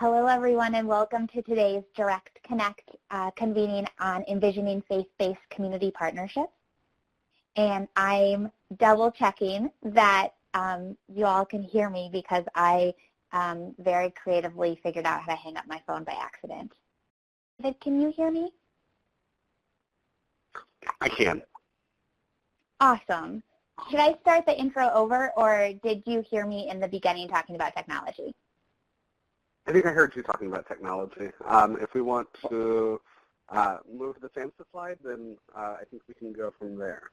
Hello, everyone, and welcome to today's Direct Connect convening on envisioning faith-based community partnerships. And I'm double checking that you all can hear me because I very creatively figured out how to hang up my phone by accident. David, can you hear me? I can. Awesome. Should I start the intro over, or did you hear me in the beginning talking about technology? I think I heard you talking about technology. If we want to move to the SAMHSA slide, then I think we can go from there.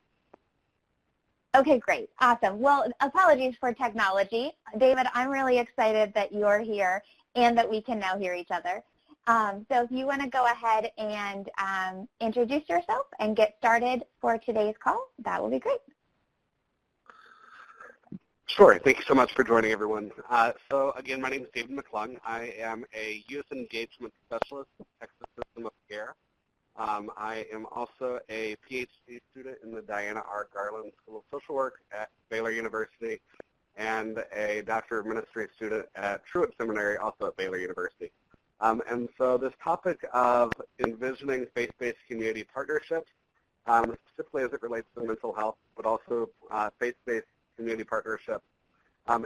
Okay, great. Awesome. Well, apologies for technology. David, I'm really excited that you're here and that we can now hear each other. So if you want to go ahead and introduce yourself and get started for today's call, that will be great. Sure. Thank you so much for joining, everyone. So again, my name is David McClung. I am a Youth Engagement Specialist with Texas System of Care. I am also a PhD student in the Diana R. Garland School of Social Work at Baylor University and a Doctor of Ministry student at Truett Seminary, also at Baylor University. And so this topic of envisioning faith-based community partnerships, specifically as it relates to mental health, but also faith-based community partnerships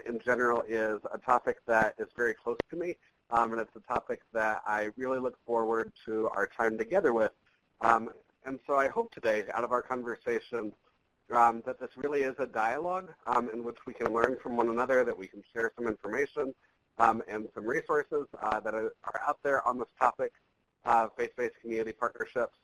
in general, is a topic that is very close to me, and it's a topic that I really look forward to our time together with. And so I hope today, out of our conversation, that this really is a dialogue in which we can learn from one another, that we can share some information and some resources that are out there on this topic, faith-based community partnerships,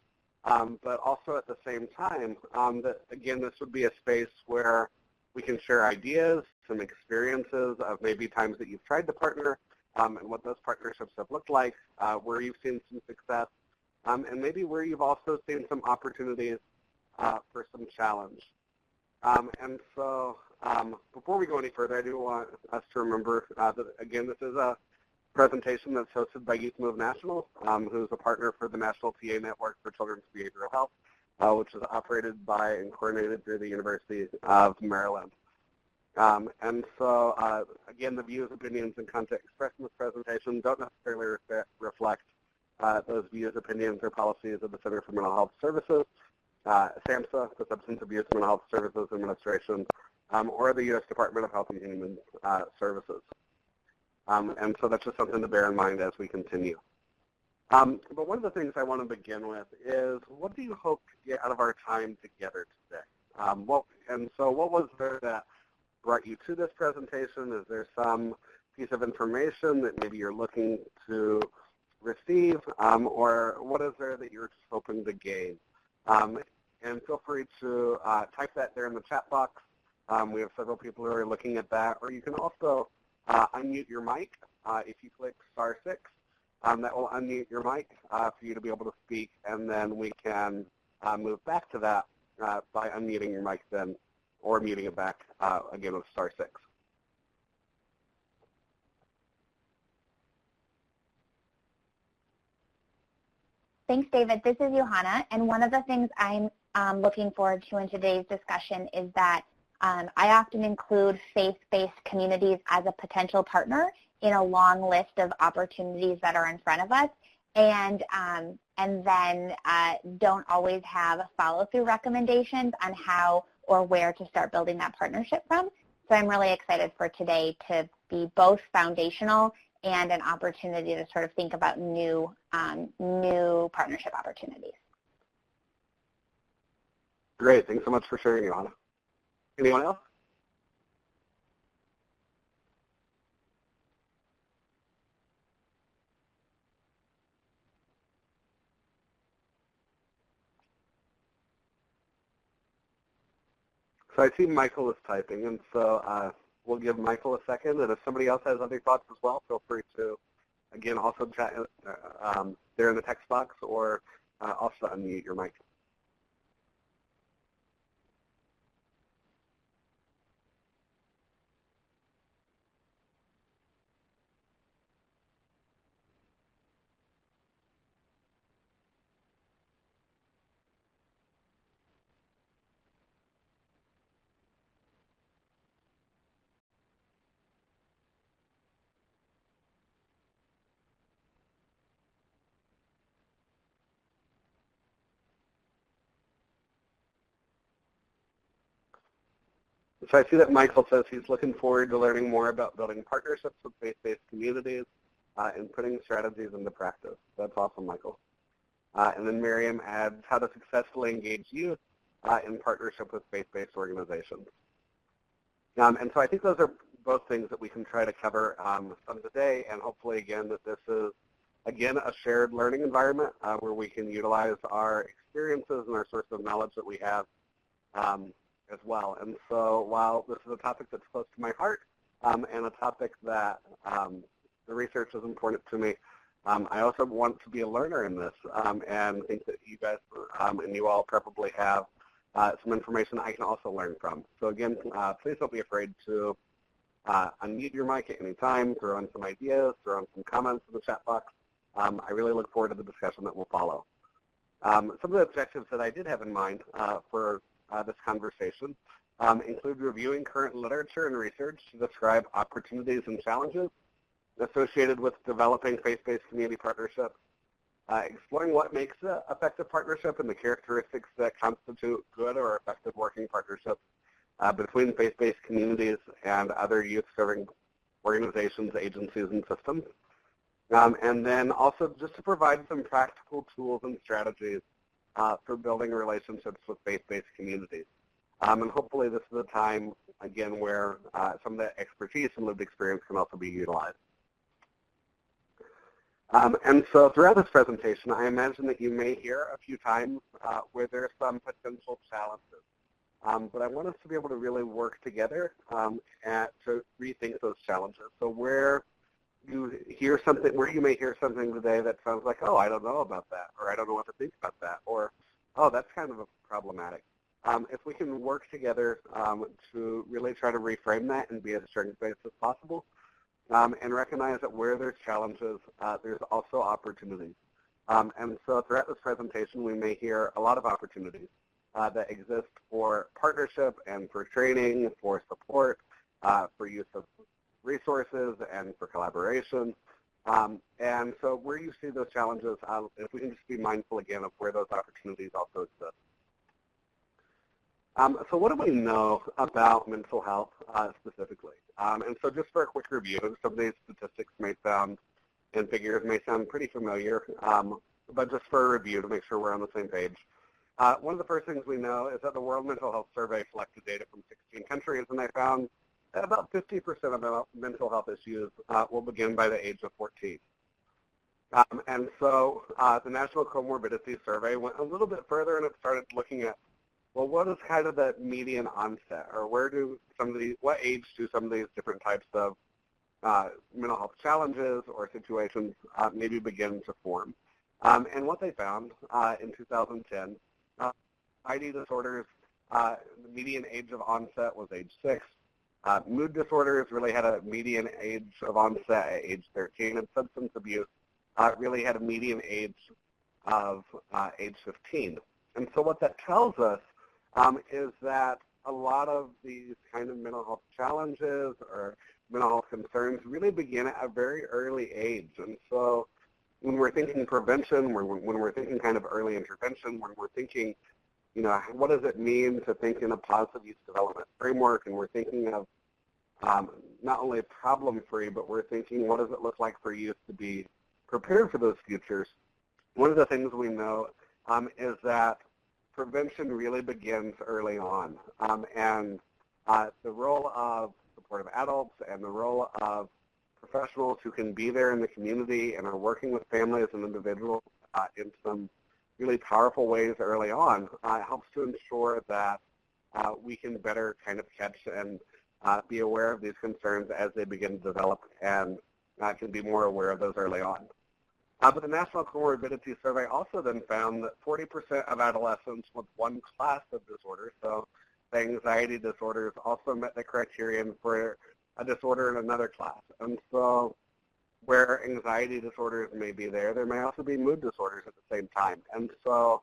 but also at the same time, that, again, this would be a space where we can share ideas, some experiences of maybe times that you've tried to partner and what those partnerships have looked like, where you've seen some success, and maybe where you've also seen some opportunities for some challenge. And so before we go any further, I do want us to remember that, again, this is a presentation that's hosted by Youth Move National, who's a partner for the National TA Network for Children's Behavioral Health, which is operated by and coordinated through the University of Maryland. And so, again, the views, opinions, and content expressed in this presentation don't necessarily reflect those views, opinions, or policies of the Center for Mental Health Services, SAMHSA, the Substance Abuse Mental Health Services Administration, or the U.S. Department of Health and Human Services. And so that's just something to bear in mind as we continue. But one of the things I want to begin with is, what do you hope to get out of our time together today? And so what was there that brought you to this presentation? Is there some piece of information that maybe you're looking to receive, or what is there that you're just hoping to gain? And feel free to type that there in the chat box. We have several people who are looking at that. Or you can also unmute your mic if you click *6. That will unmute your mic for you to be able to speak, and then we can move back to that by unmuting your mic then, or muting it back again with *6. Thanks, David. This is Johanna, and one of the things I'm looking forward to in today's discussion is that I often include faith-based communities as a potential partner in a long list of opportunities that are in front of us, and then don't always have follow-through recommendations on how or where to start building that partnership from. So I'm really excited for today to be both foundational and an opportunity to sort of think about new partnership opportunities. Great. Thanks so much for sharing, Johanna. Anyone else? So I see Michael is typing, and so we'll give Michael a second. And if somebody else has other thoughts as well, feel free to, again, also chat there in the text box, or also unmute your mic. So I see that Michael says he's looking forward to learning more about building partnerships with faith-based communities and putting strategies into practice. That's awesome, Michael. And then Miriam adds how to successfully engage youth in partnership with faith-based organizations. And so I think those are both things that we can try to cover some today, and hopefully, again, that this is, again, a shared learning environment where we can utilize our experiences and our source of knowledge that we have as well. And so while this is a topic that's close to my heart and a topic that the research is important to me, I also want to be a learner in this and think that you guys and you all probably have some information I can also learn from. So again, please don't be afraid to unmute your mic at any time, throw in some ideas, throw in some comments in the chat box. I really look forward to the discussion that will follow. Some of the objectives that I did have in mind for this conversation include reviewing current literature and research to describe opportunities and challenges associated with developing faith-based community partnerships, exploring what makes an effective partnership and the characteristics that constitute good or effective working partnerships between faith-based communities and other youth-serving organizations, agencies, and systems. And then also just to provide some practical tools and strategies for building relationships with faith-based communities. And hopefully this is a time, again, where some of the expertise and lived experience can also be utilized. And so throughout this presentation, I imagine that you may hear a few times where there are some potential challenges. But I want us to be able to really work together to rethink those challenges. So where you hear something, where you may hear something today that sounds like, oh, I don't know about that, or I don't know what to think about that, or, oh, that's kind of problematic. If we can work together to really try to reframe that and be as strength-based as possible, and recognize that where there's challenges, there's also opportunities. And so throughout this presentation, we may hear a lot of opportunities that exist for partnership and for training, for support, for use of resources, and for collaboration. And so where you see those challenges, if we can just be mindful again of where those opportunities also exist. So what do we know about mental health specifically? And so just for a quick review, some of these statistics may sound and figures may sound pretty familiar, but just for a review to make sure we're on the same page. One of the first things we know is that the World Mental Health Survey collected data from 16 countries, and they found that about 50% of mental health issues will begin by the age of 14. And so the National Comorbidity Survey went a little bit further, and it started looking at, well, what is kind of the median onset, or what age do some of these different types of mental health challenges or situations maybe begin to form? And what they found in 2010, ID disorders, the median age of onset was age 6. Mood disorders really had a median age of onset at age 13, and substance abuse really had a median age of age 15. And so what that tells us is that a lot of these kind of mental health challenges or mental health concerns really begin at a very early age. And so when we're thinking prevention, when we're thinking kind of early intervention, when we're thinking, you know, what does it mean to think in a positive youth development framework, and we're thinking of not only problem-free, but we're thinking what does it look like for youth to be prepared for those futures. One of the things we know is that prevention really begins early on, and the role of supportive adults and the role of professionals who can be there in the community and are working with families and individuals in some really powerful ways early on helps to ensure that we can better kind of catch and be aware of these concerns as they begin to develop, and can be more aware of those early on. But the National Comorbidity Survey also then found that 40% of adolescents with one class of disorders, so the anxiety disorders, also met the criterion for a disorder in another class. And so where anxiety disorders may be there, there may also be mood disorders at the same time. And so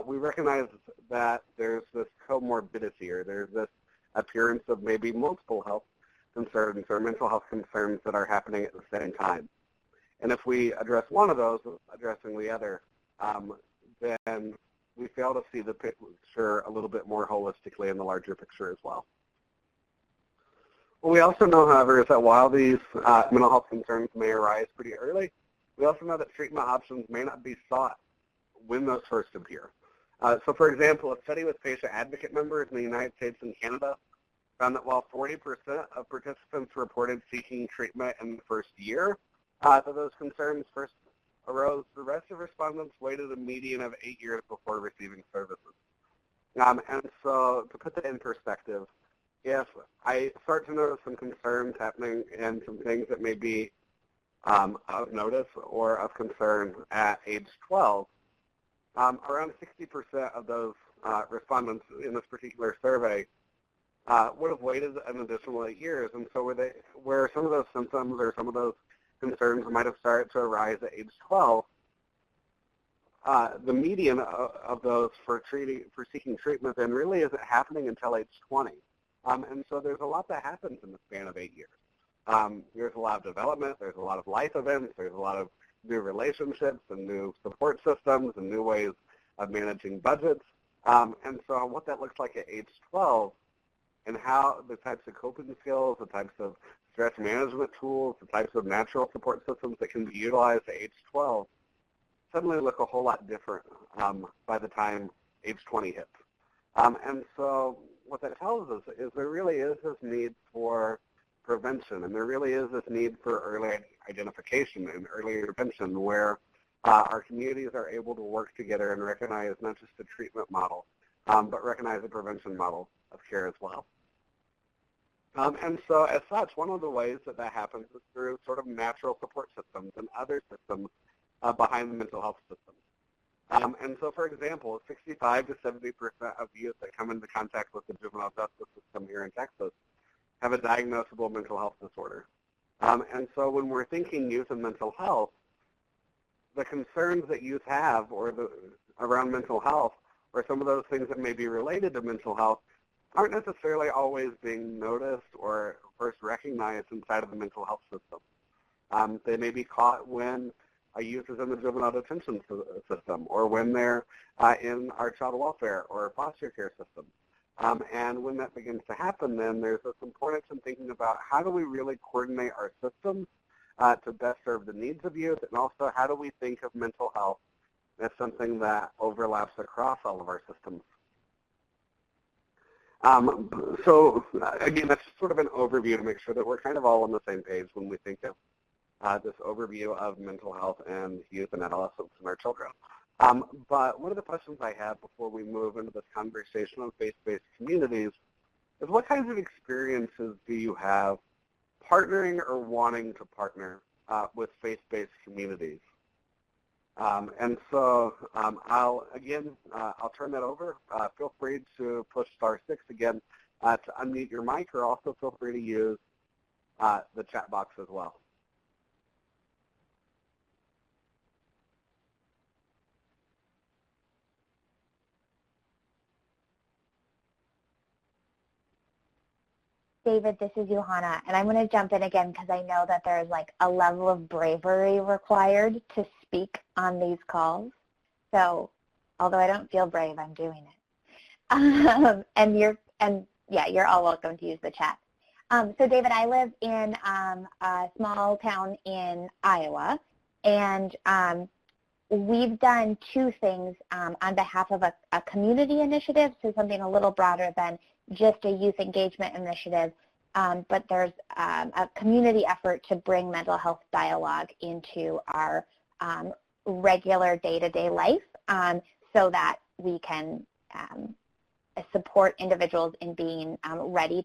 we recognize that there's this comorbidity, or there's this appearance of maybe multiple health concerns or mental health concerns that are happening at the same time. And if we address one of those, addressing the other, then we fail to see the picture a little bit more holistically in the larger picture as well. What we also know, however, is that while these mental health concerns may arise pretty early, we also know that treatment options may not be sought when those first appear. So for example, a study with patient advocate members in the United States and Canada found that while 40% of participants reported seeking treatment in the first year that those concerns first arose, the rest of respondents waited a median of 8 years before receiving services. And so to put that in perspective, if I start to notice some concerns happening and some things that may be of notice or of concern at age 12, around 60% of those respondents in this particular survey would have waited an additional 8 years. And so where some of those symptoms or some of those concerns might have started to arise at age 12, the median of those for seeking treatment then really isn't happening until age 20. And so there's a lot that happens in the span of 8 years. There's a lot of development, there's a lot of life events, there's a lot of new relationships and new support systems and new ways of managing budgets. And so what that looks like at age 12 and how the types of coping skills, the types of stress management tools, the types of natural support systems that can be utilized at age 12 suddenly look a whole lot different by the time age 20 hits. And so what that tells us is there really is this need for prevention, and there really is this need for early identification and early intervention where our communities are able to work together and recognize not just a treatment model, but recognize a prevention model of care as well. And so as such, one of the ways that that happens is through sort of natural support systems and other systems behind the mental health system. And so, for example, 65 to 70% of youth that come into contact with the juvenile justice system here in Texas have a diagnosable mental health disorder. And so when we're thinking youth and mental health, the concerns that youth have around mental health or some of those things that may be related to mental health aren't necessarily always being noticed or first recognized inside of the mental health system. They may be caught when a youth is in the juvenile detention system or when they're in our child welfare or foster care system. And when that begins to happen, then there's this importance in thinking about how do we really coordinate our systems to best serve the needs of youth, and also how do we think of mental health as something that overlaps across all of our systems. So again, that's just sort of an overview to make sure that we're kind of all on the same page when we think of this overview of mental health and youth and adolescents and our children. But one of the questions I have before we move into this conversation on faith-based communities is what kinds of experiences do you have partnering or wanting to partner with faith-based communities? And so I'll turn that over. Feel free to push *6 again to unmute your mic, or also feel free to use the chat box as well. David, this is Johanna, and I'm going to jump in again because I know that there's like a level of bravery required to speak on these calls. So, although I don't feel brave, I'm doing it. You're all welcome to use the chat. So, David, I live in a small town in Iowa, and we've done two things on behalf of a community initiative, so something a little broader than just a youth engagement initiative, but there's a community effort to bring mental health dialogue into our regular day-to-day life so that we can support individuals in being ready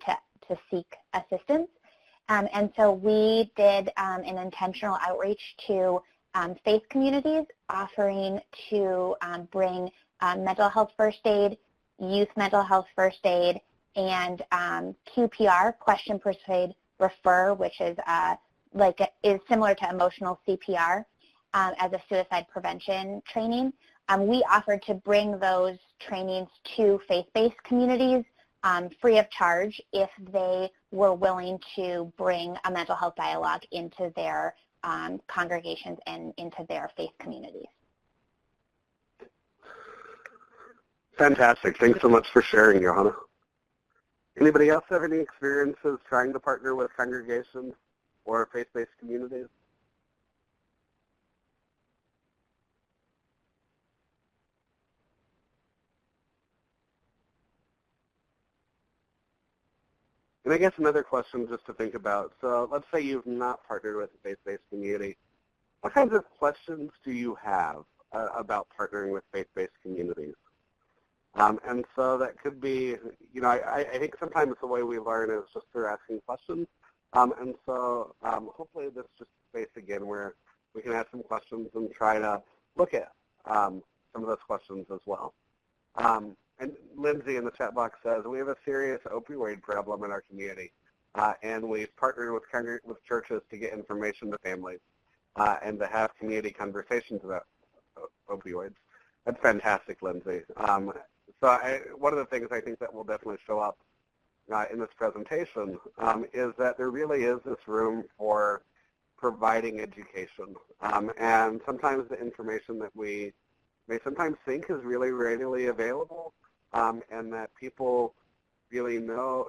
to seek assistance. And so we did an intentional outreach to faith communities, offering to bring mental health first aid, youth mental health first aid, and QPR, question, persuade, refer, which is is similar to emotional CPR as a suicide prevention training. We offered to bring those trainings to faith-based communities free of charge if they were willing to bring a mental health dialogue into their congregations and into their faith communities. Fantastic. Thanks so much for sharing, Johanna. Anybody else have any experiences trying to partner with congregations or faith-based communities? And I guess another question just to think about, so let's say you've not partnered with a faith-based community. What kinds of questions do you have about partnering with faith-based communities? And so that could be, I think sometimes the way we learn is just through asking questions. And so hopefully this is just a space again where we can ask some questions and try to look at some of those questions as well. And Lindsay in the chat box says, we have a serious opioid problem in our community, and we've partnered with churches to get information to families and to have community conversations about opioids. That's fantastic, Lindsay. So one of the things I think that will definitely show up in this presentation is that there really is this room for providing education. And sometimes the information that we may sometimes think is really readily available, and that people really know,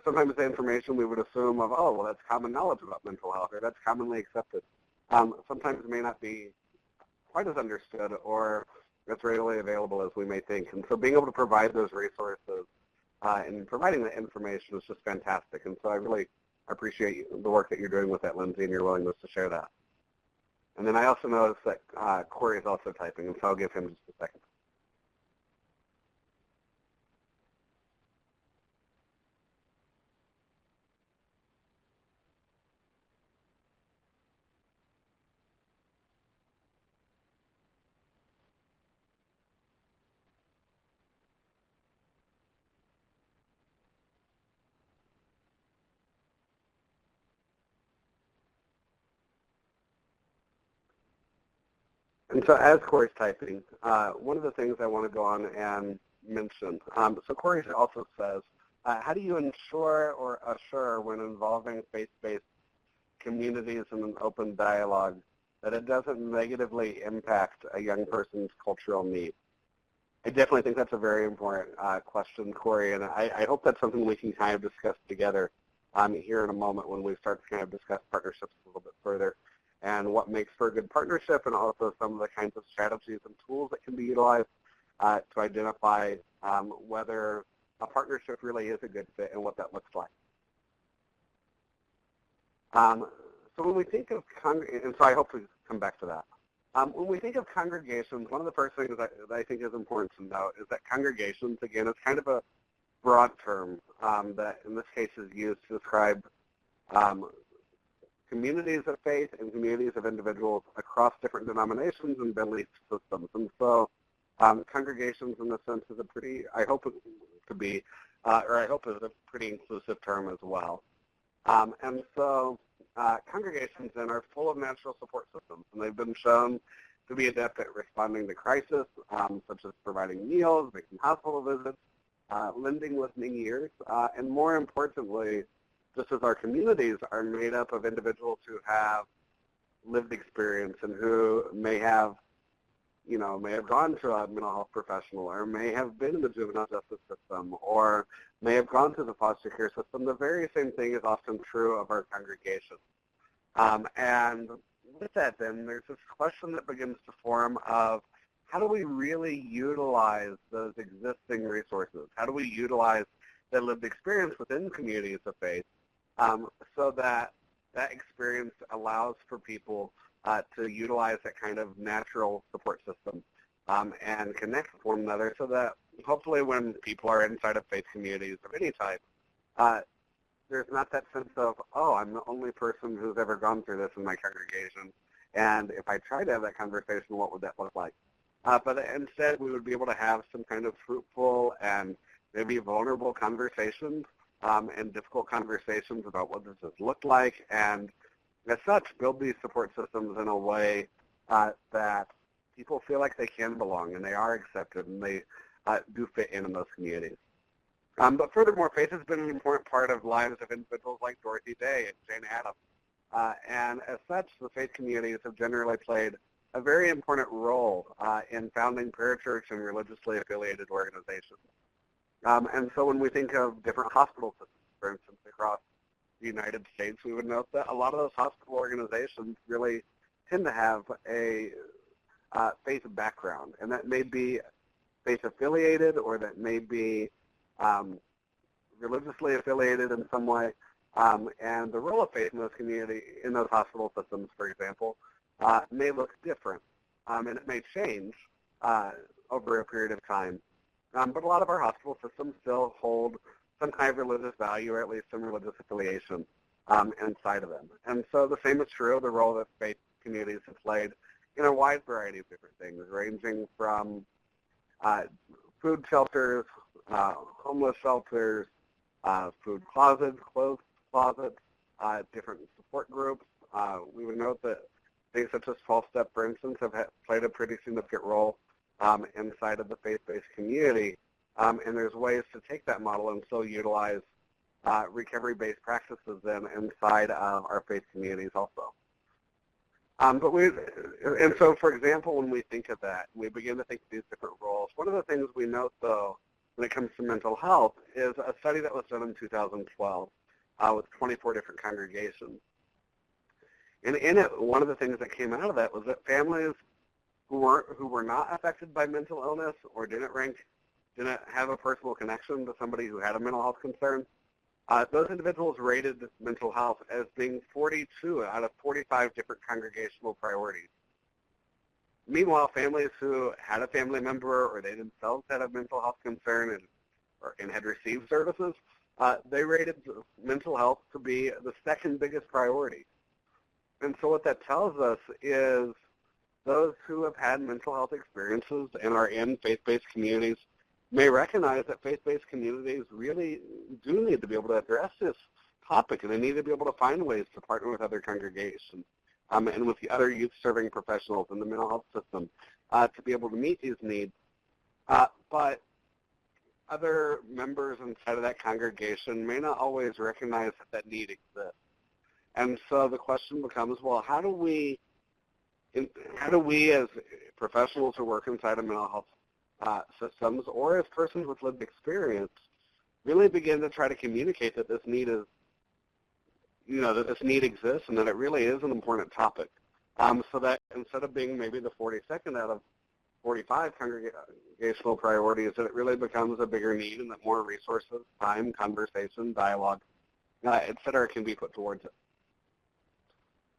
sometimes the information we would assume of, oh, well, that's common knowledge about mental health, or that's commonly accepted, sometimes may not be quite as understood or as readily available as we may think. And so being able to provide those resources and providing the information is just fantastic. And so I really appreciate the work that you're doing with that, Lindsay, and your willingness to share that. And then I also noticed that Corey is also typing, and so I'll give him just a second. And so as Corey's typing, one of the things I want to go on and mention, so Corey also says, how do you ensure or assure when involving faith-based communities in an open dialogue that it doesn't negatively impact a young person's cultural needs? I definitely think that's a very important question, Corey, and I hope that's something we can kind of discuss together here in a moment when we start to kind of discuss partnerships a little bit further and what makes for a good partnership, and also some of the kinds of strategies and tools that can be utilized to identify whether a partnership really is a good fit and what that looks like. So when we think of, and so I hope we come back to that. When we think of congregations, one of the first things that I think is important to note is that congregations, again, is kind of a broad term that in this case is used to describe communities of faith and communities of individuals across different denominations and belief systems. And so congregations in a sense is a pretty, I hope it to be, or I hope is a pretty inclusive term as well. And so congregations then are full of natural support systems, and they've been shown to be adept at responding to crisis, such as providing meals, making hospital visits, lending listening ears, and more importantly, just as our communities are made up of individuals who have lived experience and who may have gone to a mental health professional, or may have been in the juvenile justice system, or may have gone to the foster care system, the very same thing is often true of our congregation. And with that then, there's this question that begins to form of how do we really utilize those existing resources? How do we utilize that lived experience within communities of faith so that that experience allows for people to utilize that kind of natural support system and connect with one another, so that hopefully when people are inside of faith communities of any type, there's not that sense of, oh, I'm the only person who's ever gone through this in my congregation, and if I tried to have that conversation, what would that look like? But instead, we would be able to have some kind of fruitful and maybe vulnerable conversations and difficult conversations about what does this look like, and as such, build these support systems in a way that people feel like they can belong and they are accepted and they do fit in those communities. But furthermore, faith has been an important part of lives of individuals like Dorothy Day and Jane Addams. And as such, the faith communities have generally played a very important role in founding parachurch and religiously affiliated organizations. And so when we think of different hospital systems, for instance, across the United States, we would note that a lot of those hospital organizations really tend to have a faith background, and that may be faith affiliated or that may be religiously affiliated in some way. And the role of faith in those community, in those hospital systems, for example, may look different, and it may change over a period of time. But a lot of our hospital systems still hold some kind of religious value, or at least some religious affiliation inside of them. And so the same is true of the role that faith communities have played in a wide variety of different things, ranging from food shelters, homeless shelters, food closets, clothes closets, different support groups. We would note that things such as 12-step, for instance, have played a pretty significant role inside of the faith-based community. And there's ways to take that model and still utilize recovery-based practices then inside our faith communities also. And so, for example, when we think of that, we begin to think of these different roles. One of the things we note, though, when it comes to mental health is a study that was done in 2012 with 24 different congregations. And in it, one of the things that came out of that was that families who were not affected by mental illness or didn't have a personal connection to somebody who had a mental health concern, those individuals rated mental health as being 42 out of 45 different congregational priorities. Meanwhile, families who had a family member or they themselves had a mental health concern and had received services, they rated mental health to be the second biggest priority. And so what that tells us is those who have had mental health experiences and are in faith-based communities may recognize that faith-based communities really do need to be able to address this topic, and they need to be able to find ways to partner with other congregations and with the other youth-serving professionals in the mental health system to be able to meet these needs. But other members inside of that congregation may not always recognize that that need exists. And so the question becomes, well, how do we as professionals who work inside of mental health systems or as persons with lived experience really begin to try to communicate that this need is, that this need exists and that it really is an important topic, so that instead of being maybe the 42nd out of 45 congregational priorities, that it really becomes a bigger need and that more resources, time, conversation, dialogue, et cetera, can be put towards it.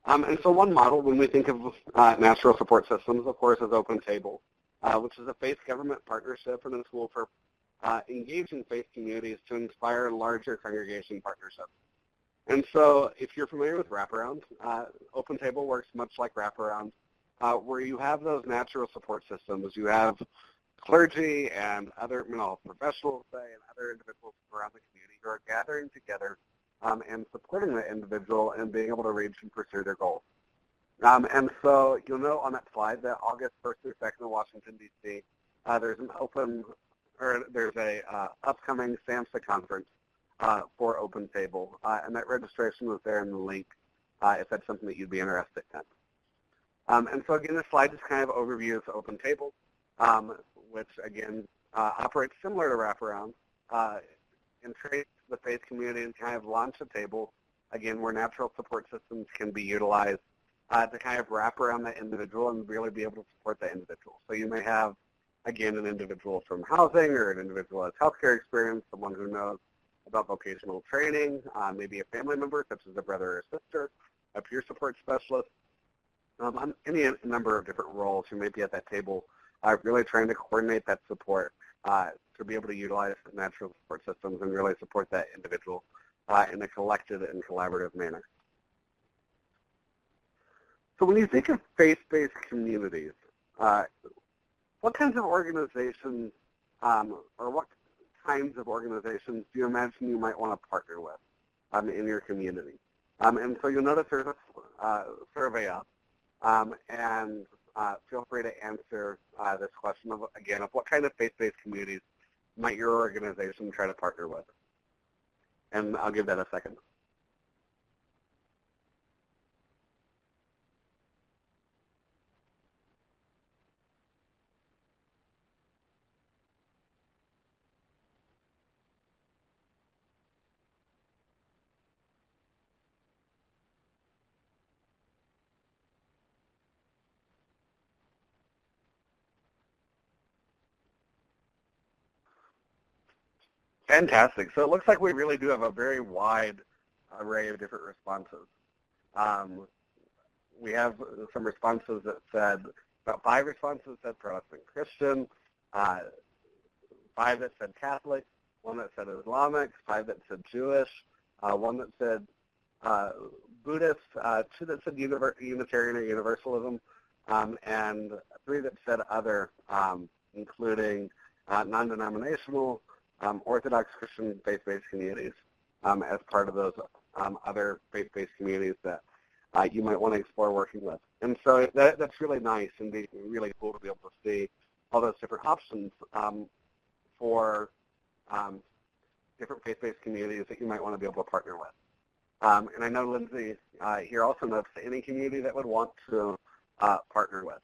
And so one model when we think of natural support systems, of course, is Open Table, which is a faith-government partnership and a tool for engaging faith communities to inspire larger congregation partnerships. And so if you're familiar with wraparound, Open Table works much like wraparound, where you have those natural support systems. You have clergy and other mental health professionals, say, and other individuals around the community who are gathering together and supporting the individual and being able to reach and pursue their goals. And so you'll note on that slide that August 1st through 2nd in Washington, D.C., there's a upcoming SAMHSA conference for Open Table, and that registration was there in the link if that's something that you'd be interested in. And so again, this slide just kind of overviews Open Table, which again operates similar to Wraparound and traits the faith community and kind of launch a table, again, where natural support systems can be utilized to kind of wrap around that individual and really be able to support that individual. So you may have, again, an individual from housing or an individual has healthcare experience, someone who knows about vocational training, maybe a family member such as a brother or sister, a peer support specialist, any number of different roles who may be at that table really trying to coordinate that support to be able to utilize natural support systems and really support that individual in a collected and collaborative manner. So when you think of faith-based communities, what kinds of organizations or what kinds of organizations do you imagine you might want to partner with in your community? And so you'll notice there's a survey up, and feel free to answer this question of what kind of faith-based communities might your organization try to partner with? And I'll give that a second. Fantastic. So it looks like we really do have a very wide array of different responses. We have some responses that said, about 5 responses said Protestant Christian, 5 that said Catholic, 1 that said Islamic, 5 that said Jewish, 1 that said Buddhist, 2 that said Unitarian or Universalism, and 3 that said other, including non-denominational, Orthodox Christian faith-based communities as part of those other faith-based communities that you might want to explore working with. And so that's really nice and be really cool to be able to see all those different options for different faith-based communities that you might want to be able to partner with. And I know Lindsay here also notes any community that would want to partner with,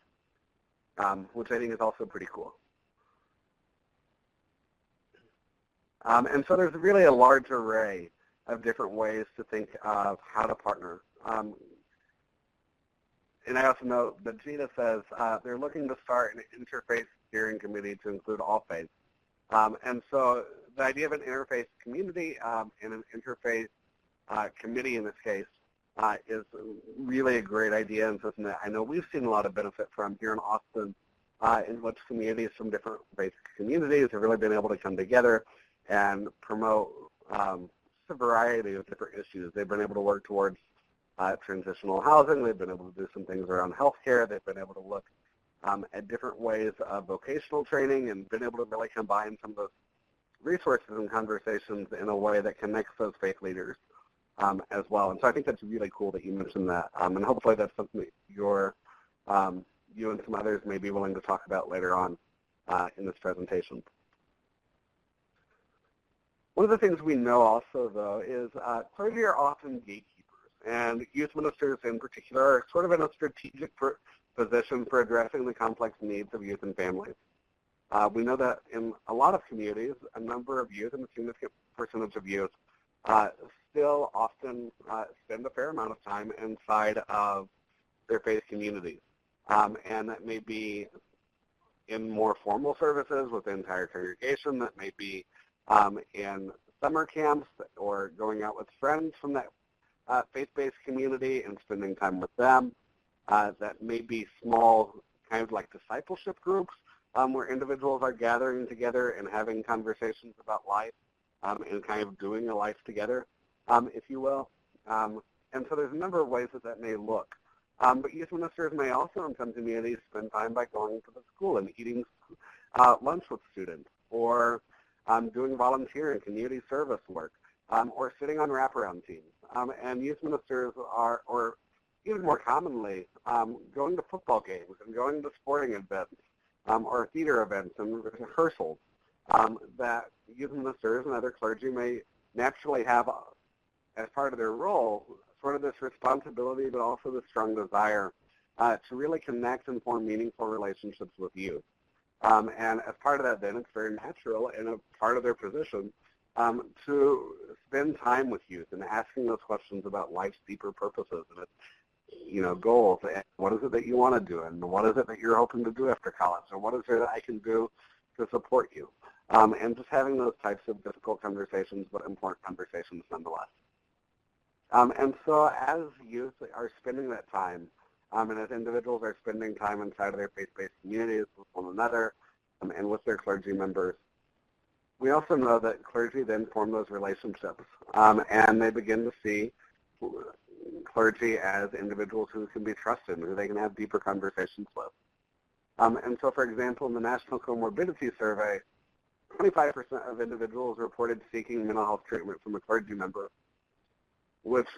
which I think is also pretty cool. And so there's really a large array of different ways to think of how to partner. And I also note that Gina says they're looking to start an interfaith steering committee to include all faiths. And so the idea of an interfaith community and an interfaith committee in this case is really a great idea and something that I know we've seen a lot of benefit from here in Austin, in which communities from different faith communities have really been able to come together and promote a variety of different issues. They've been able to work towards transitional housing. They've been able to do some things around healthcare. They've been able to look at different ways of vocational training and been able to really combine some of those resources and conversations in a way that connects those faith leaders as well. And so I think that's really cool that you mentioned that. And hopefully that's something that you and some others may be willing to talk about later on in this presentation. One of the things we know also, though, is clergy are often gatekeepers, and youth ministers in particular are sort of in a strategic position for addressing the complex needs of youth and families. We know that in a lot of communities, a number of youth and a significant percentage of youth still often spend a fair amount of time inside of their faith communities. And that may be in more formal services with the entire congregation, that may be in summer camps or going out with friends from that faith-based community and spending time with them. That may be small kind of like discipleship groups where individuals are gathering together and having conversations about life and kind of doing a life together, if you will. And so there's a number of ways that may look. But youth ministers may also in some communities spend time by going to the school and eating lunch with students, or doing volunteer and community service work, or sitting on wraparound teams. And youth ministers are, or even more commonly, going to football games and going to sporting events or theater events and rehearsals that youth ministers and other clergy may naturally have as part of their role, sort of this responsibility but also this strong desire to really connect and form meaningful relationships with youth. And as part of that, then, it's very natural and a part of their position to spend time with youth and asking those questions about life's deeper purposes and its, goals. And what is it that you want to do, and what is it that you're hoping to do after college, or what is there that I can do to support you? And just having those types of difficult conversations, but important conversations nonetheless. And so as youth are spending that time, and as individuals are spending time inside of their faith-based communities with one another and with their clergy members, we also know that clergy then form those relationships, and they begin to see clergy as individuals who can be trusted and who they can have deeper conversations with. And so, for example, in the National Comorbidity Survey, 25% of individuals reported seeking mental health treatment from a clergy member, which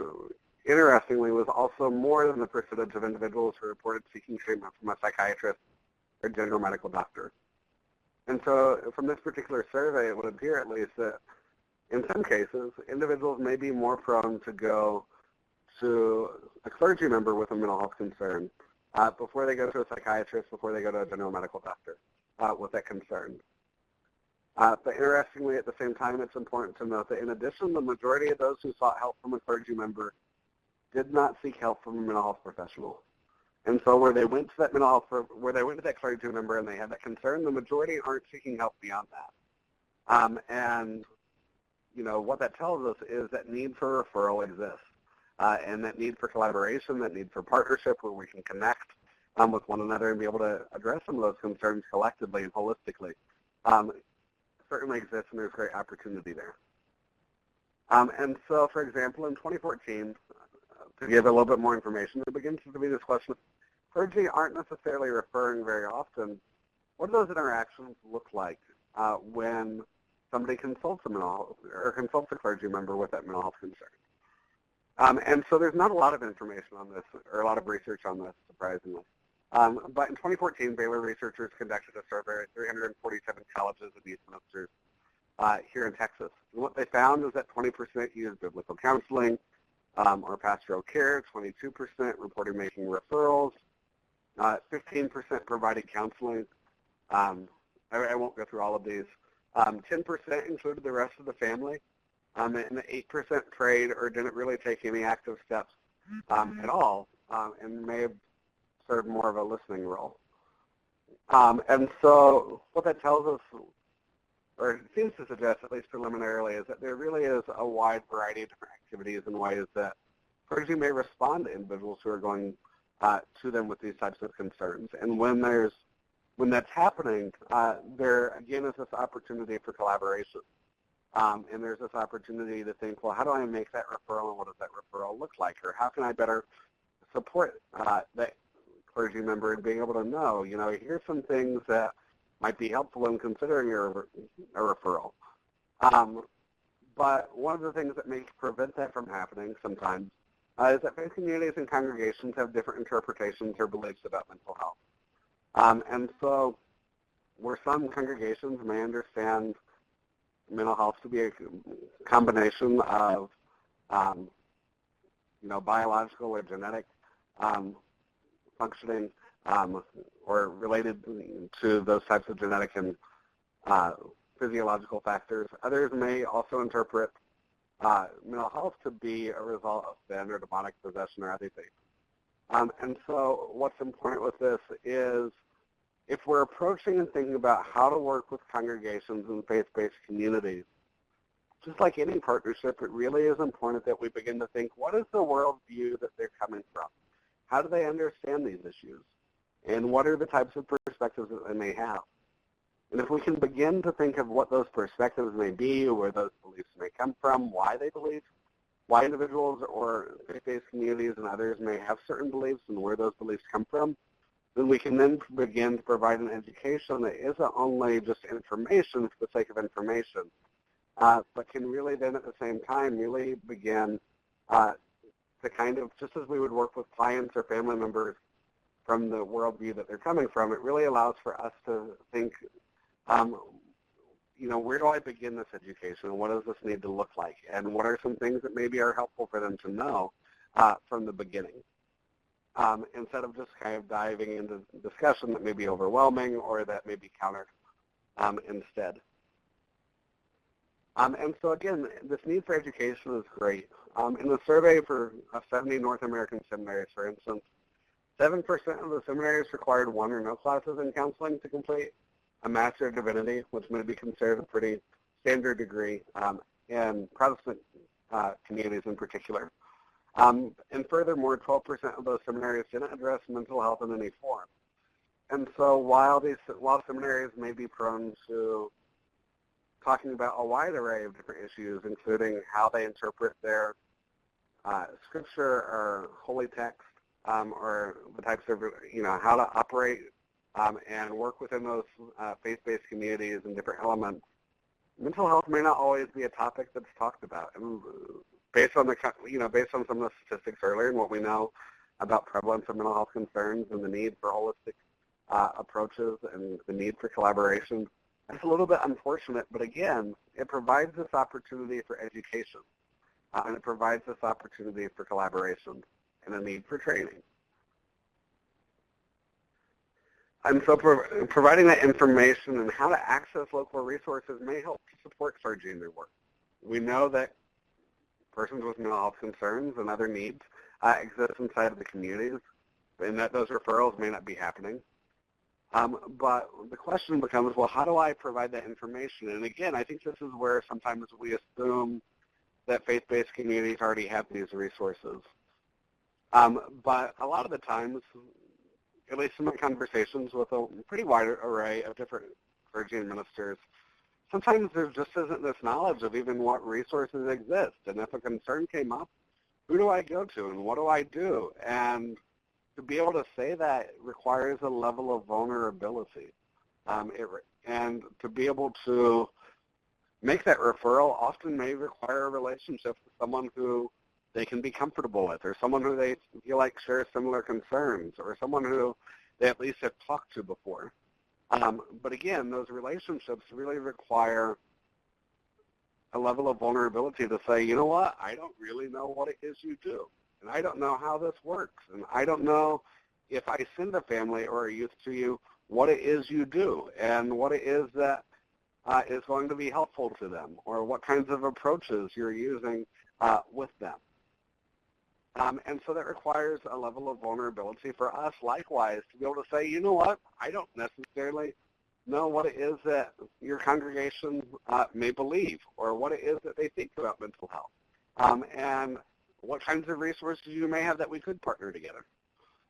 interestingly was also more than the percentage of individuals who reported seeking treatment from a psychiatrist or general medical doctor. And so from this particular survey, it would appear at least that in some cases, individuals may be more prone to go to a clergy member with a mental health concern before they go to a psychiatrist, before they go to a general medical doctor with that concern. But interestingly, at the same time, it's important to note that in addition, the majority of those who sought help from a clergy member did not seek help from a mental health professional. And so where they went to that mental health, where they went to that clergy member and they had that concern, the majority aren't seeking help beyond that. And what that tells us is that need for referral exists, and that need for collaboration, that need for partnership where we can connect with one another and be able to address some of those concerns collectively and holistically certainly exists, and there's great opportunity there. And so, for example, in 2014, to give a little bit more information, there begins to be this question of clergy aren't necessarily referring very often. What do those interactions look like when somebody consults a mental health or consults a clergy member with that mental health concern? And so there's not a lot of information on this or a lot of research on this, surprisingly. But in 2014, Baylor researchers conducted a survey at 347 colleges and youth ministers here in Texas. And what they found is that 20% used biblical counseling or pastoral care, 22% reported making referrals, 15% provided counseling. I won't go through all of these. 10% included the rest of the family, and 8% prayed or didn't really take any active steps at all, and may have served more of a listening role. And so what that tells us, or it seems to suggest, at least preliminarily, is that there really is a wide variety of different activities and ways that clergy may respond to individuals who are going to them with these types of concerns. And when that's happening, there again is this opportunity for collaboration. And there's this opportunity to think, well, how do I make that referral, and what does that referral look like? Or how can I better support that clergy member in being able to know, here's some things that might be helpful in considering a referral. But one of the things that may prevent that from happening sometimes is that faith communities and congregations have different interpretations or beliefs about mental health. And so where some congregations may understand mental health to be a combination of, biological or genetic functioning or related to those types of genetic and physiological factors. Others may also interpret mental health to be a result of sin or demonic possession or other things. And so what's important with this is if we're approaching and thinking about how to work with congregations and faith-based communities, just like any partnership, it really is important that we begin to think, what is the worldview that they're coming from? How do they understand these issues? And what are the types of perspectives that they may have? And if we can begin to think of what those perspectives may be, where those beliefs may come from, why they believe, why individuals or faith-based communities and others may have certain beliefs and where those beliefs come from, then we can then begin to provide an education that isn't only just information for the sake of information, but can really then at the same time really begin to kind of, just as we would work with clients or family members from the worldview that they're coming from, it really allows for us to think, where do I begin this education? What does this need to look like? And what are some things that maybe are helpful for them to know from the beginning? Instead of just kind of diving into discussion that may be overwhelming or that may be countered instead. And so again, this need for education is great. In the survey for 70 North American seminaries, for instance, 7% of the seminaries required one or no classes in counseling to complete a Master of Divinity, which may be considered a pretty standard degree in Protestant communities in particular. And furthermore, 12% of those seminaries didn't address mental health in any form. And so while seminaries may be prone to talking about a wide array of different issues, including how they interpret their scripture or holy text, or the types of, how to operate and work within those faith-based communities and different elements, mental health may not always be a topic that's talked about. And based on based on some of the statistics earlier and what we know about prevalence of mental health concerns and the need for holistic approaches and the need for collaboration, it's a little bit unfortunate, but again, it provides this opportunity for education, and it provides this opportunity for collaboration and a need for training. And so providing that information and how to access local resources may help to support clergy in their work. We know that persons with mental health concerns and other needs exist inside of the communities, and that those referrals may not be happening. But the question becomes, well, how do I provide that information? And again, I think this is where sometimes we assume that faith-based communities already have these resources. But a lot of the times, at least in my conversations with a pretty wide array of different clergy and ministers, sometimes there just isn't this knowledge of even what resources exist. And if a concern came up, who do I go to and what do I do? And to be able to say that requires a level of vulnerability. And to be able to make that referral often may require a relationship with someone who they can be comfortable with, or someone who they feel like shares similar concerns, or someone who they at least have talked to before. But again, those relationships really require a level of vulnerability to say, you know what, I don't really know what it is you do, and I don't know how this works, and I don't know if I send a family or a youth to you, what it is you do, and what it is that is going to be helpful to them, or what kinds of approaches you're using with them. And so that requires a level of vulnerability for us, likewise, to be able to say, you know what, I don't necessarily know what it is that your congregation may believe, or what it is that they think about mental health, and what kinds of resources you may have that we could partner together.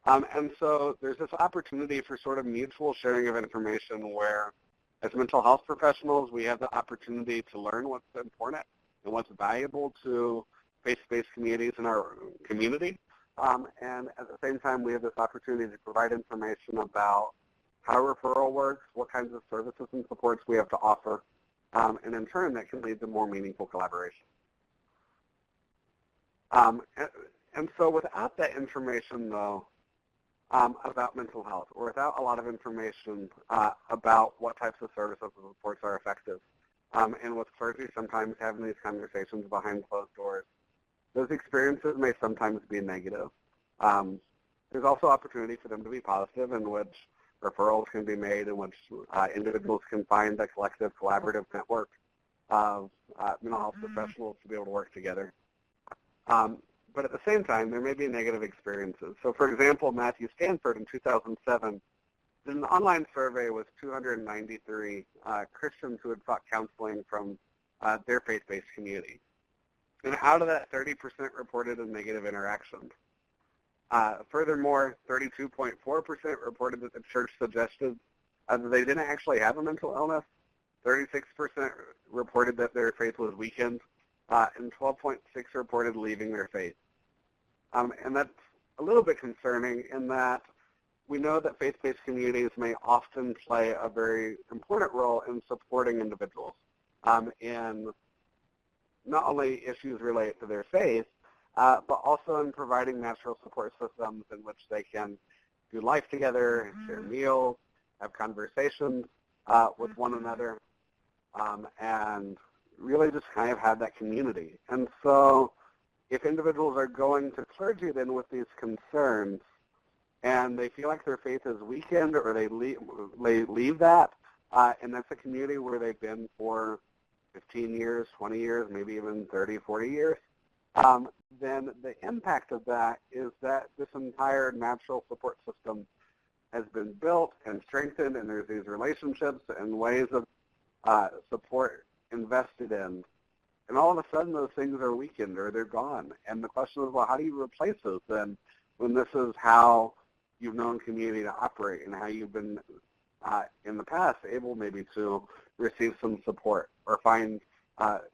And so there's this opportunity for sort of mutual sharing of information where, as mental health professionals, we have the opportunity to learn what's important and what's valuable to faith-based communities in our community. And at the same time, we have this opportunity to provide information about how referral works, what kinds of services and supports we have to offer, and in turn, that can lead to more meaningful collaboration. And so without that information, though, about mental health, or without a lot of information about what types of services and supports are effective, and with clergy sometimes having these conversations behind closed doors, those experiences may sometimes be negative. There's also opportunity for them to be positive, in which referrals can be made, in which individuals can find a collective collaborative network of mental health professionals to be able to work together. But at the same time, there may be negative experiences. So for example, Matthew Stanford in 2007 did an online survey with 293 Christians who had sought counseling from their faith-based community. And out of that, 30% reported a negative interaction. Furthermore, 32.4% reported that the church suggested that they didn't actually have a mental illness. 36% reported that their faith was weakened, and 12.6% reported leaving their faith. And that's a little bit concerning in that we know that faith-based communities may often play a very important role in supporting individuals in not only issues related to their faith, but also in providing natural support systems in which they can do life together, share meals, have conversations with one another, and really just kind of have that community. And so if individuals are going to clergy then with these concerns, and they feel like their faith is weakened, or they leave that, and that's a community where they've been for 15 years, 20 years, maybe even 30, 40 years, then the impact of that is that this entire natural support system has been built and strengthened, and there's these relationships and ways of support invested in. And all of a sudden, those things are weakened or they're gone. And the question is, well, how do you replace those then when this is how you've known community to operate, and how you've been, in the past, able maybe to receive some support or find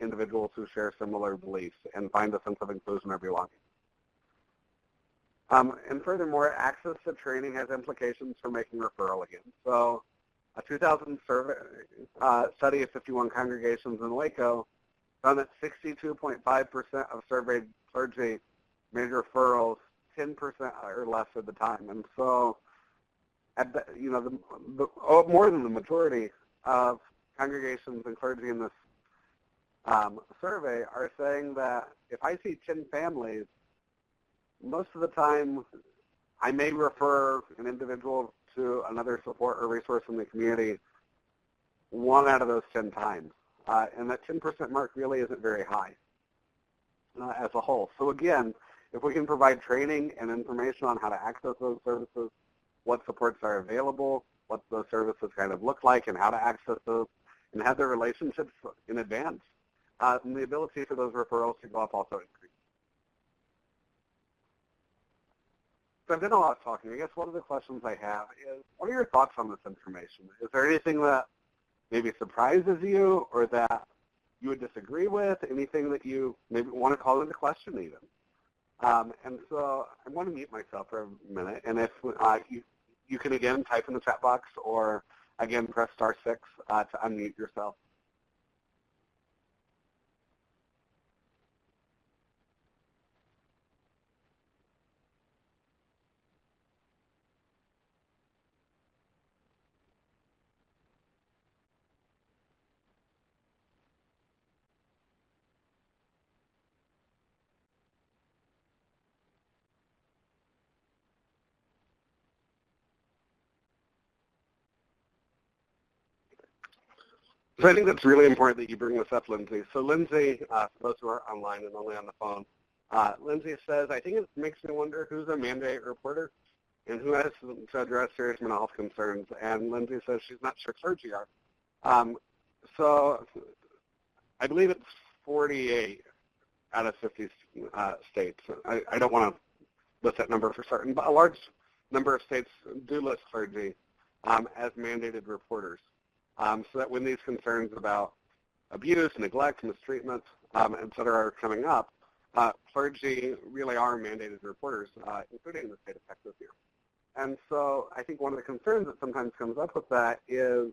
individuals who share similar beliefs and find a sense of inclusion or belonging. And furthermore, access to training has implications for making referral again. So a 2000 study of 51 congregations in Waco found that 62.5% of surveyed clergy made referrals 10% or less of the time. And so, more than the majority of congregations and clergy in this survey are saying that if I see 10 families, most of the time I may refer an individual to another support or resource in the community 1 out of those 10 times. And that 10% mark really isn't very high as a whole. So again, if we can provide training and information on how to access those services, what supports are available, what those services kind of look like and how to access those and have their relationships in advance. And the ability for those referrals to go up also increases. So I've done a lot of talking. I guess one of the questions I have is, what are your thoughts on this information? Is there anything that maybe surprises you or that you would disagree with, anything that you maybe want to call into question even? And so I want to mute myself for a minute, and if you can again type in the chat box or again press *6 to unmute yourself. So I think that's really important that you bring this up, Lindsay. So Lindsay, for those who are online and only on the phone, Lindsay says, I think it makes me wonder who's a mandate reporter and who has to address serious mental health concerns. And Lindsay says she's not sure clergy are. So I believe it's 48 out of 50 states. I don't want to list that number for certain, but a large number of states do list clergy as mandated reporters. So that when these concerns about abuse, neglect, mistreatment, et cetera, are coming up, clergy really are mandated reporters, including in the state of Texas here. And so I think one of the concerns that sometimes comes up with that is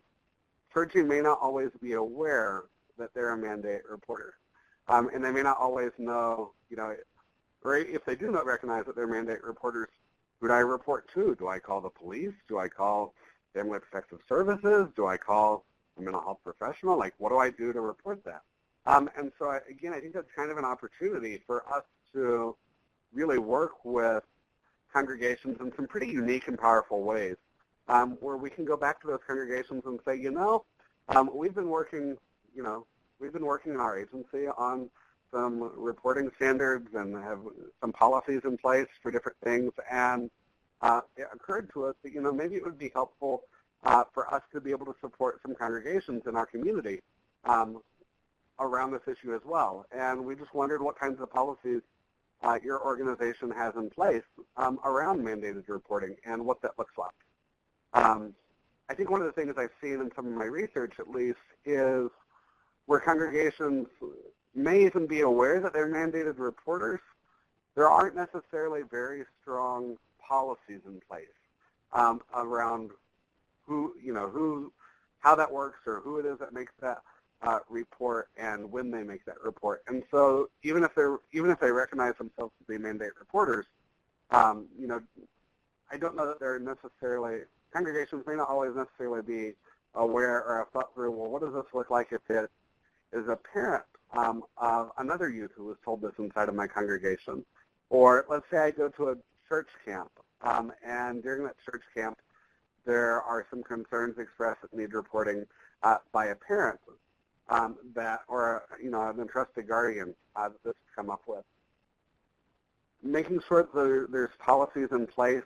clergy may not always be aware that they're a mandate reporter. And they may not always know, or if they do not recognize that they're mandate reporters, who do I report to? Do I call the police? Do I call Family Protective Services? Do I call a mental health professional? Like, what do I do to report that? And so, again, I think that's kind of an opportunity for us to really work with congregations in some pretty unique and powerful ways, where we can go back to those congregations and say, we've been working, in our agency on some reporting standards and have some policies in place for different things, and it occurred to us that, maybe it would be helpful for us to be able to support some congregations in our community around this issue as well. And we just wondered what kinds of policies your organization has in place around mandated reporting and what that looks like. I think one of the things I've seen in some of my research, at least, is where congregations may even be aware that they're mandated reporters, there aren't necessarily very strong policies in place around how that works or who it is that makes that report and when they make that report. And so even if they recognize themselves to be mandate reporters, I don't know that they're necessarily, congregations may not always necessarily be aware or have thought through, well, what does this look like if it is a parent of another youth who was told this inside of my congregation? Or let's say I go to a church camp, and during that church camp, there are some concerns expressed that need reporting by a parent or an entrusted guardian that this has come up with. Making sure that there's policies in place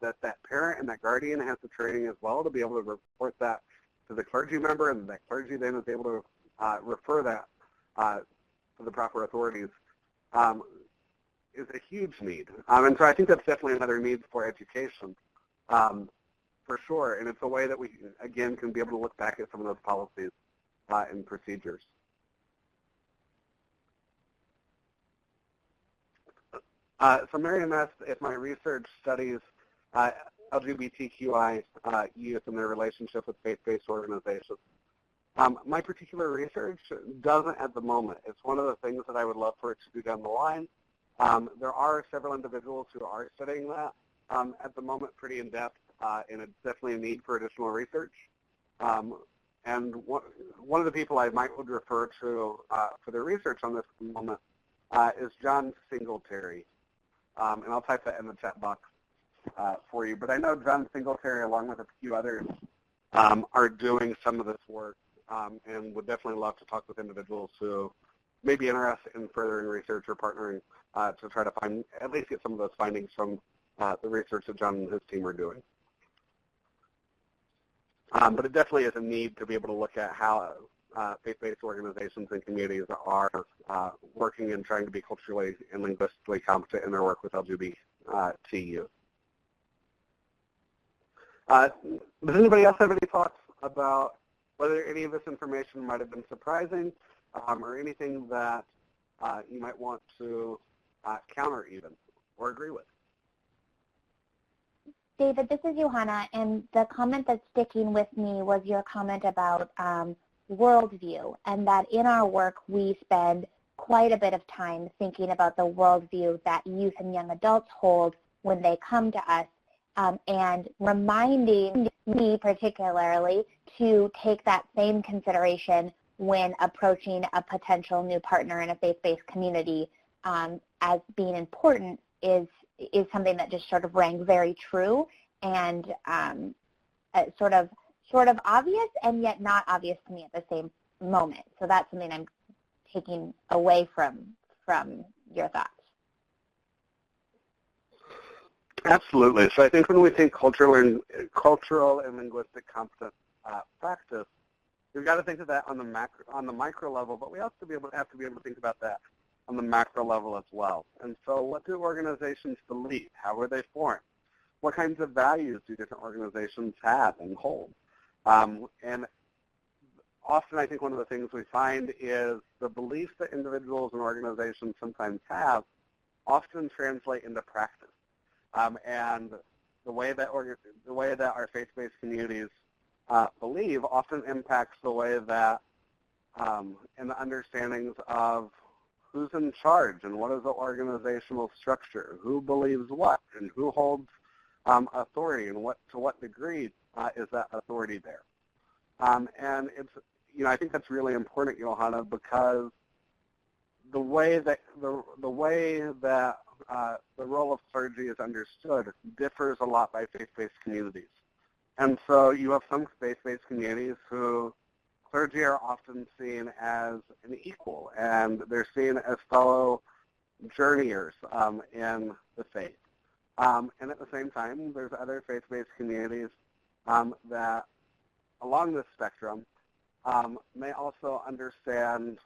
that parent and that guardian has the training as well to be able to report that to the clergy member, and that clergy then is able to refer that to the proper authorities is a huge need. And so I think that's definitely another need for education, for sure. And it's a way that we, again, can be able to look back at some of those policies and procedures. So Miriam asked if my research studies LGBTQI youth and their relationship with faith-based organizations. My particular research doesn't at the moment. It's one of the things that I would love for it to do down the line. There are several individuals who are studying that at the moment pretty in depth, and it's definitely a need for additional research. And one of the people I would refer to for their research on this at the moment is John Singletary. And I'll type that in the chat box for you. But I know John Singletary, along with a few others, are doing some of this work, and would definitely love to talk with individuals who may be interested in furthering research or partnering to try to at least get some of those findings from the research that John and his team are doing. But it definitely is a need to be able to look at how faith-based organizations and communities are working and trying to be culturally and linguistically competent in their work with LGBT youth. Does anybody else have any thoughts about whether any of this information might have been surprising or anything that you might want to counter even or agree with? David, this is Johanna, and the comment that's sticking with me was your comment about worldview, and that in our work we spend quite a bit of time thinking about the worldview that youth and young adults hold when they come to us, and reminding me particularly to take that same consideration when approaching a potential new partner in a faith-based community as being important is something that just sort of rang very true and sort of obvious and yet not obvious to me at the same moment. So that's something I'm taking away from your thoughts. Absolutely. So I think when we think cultural and linguistic competent practice, we've got to think of that on the micro level, but we also have to be able to think about that on the macro level as well. And so what do organizations believe? How are they formed? What kinds of values do different organizations have and hold? And often I think one of the things we find is the beliefs that individuals and organizations sometimes have often translate into practice. And the way that our faith-based communities believe often impacts the way that and the understandings of who's in charge and what is the organizational structure, who believes what, and who holds authority, and to what degree is that authority there. And it's, I think that's really important, Johanna, because the way that the role of clergy is understood differs a lot by faith-based communities. And so you have some faith-based communities who clergy are often seen as an equal, and they're seen as fellow journeyers in the faith. And at the same time, there's other faith-based communities that, along this spectrum, may also understand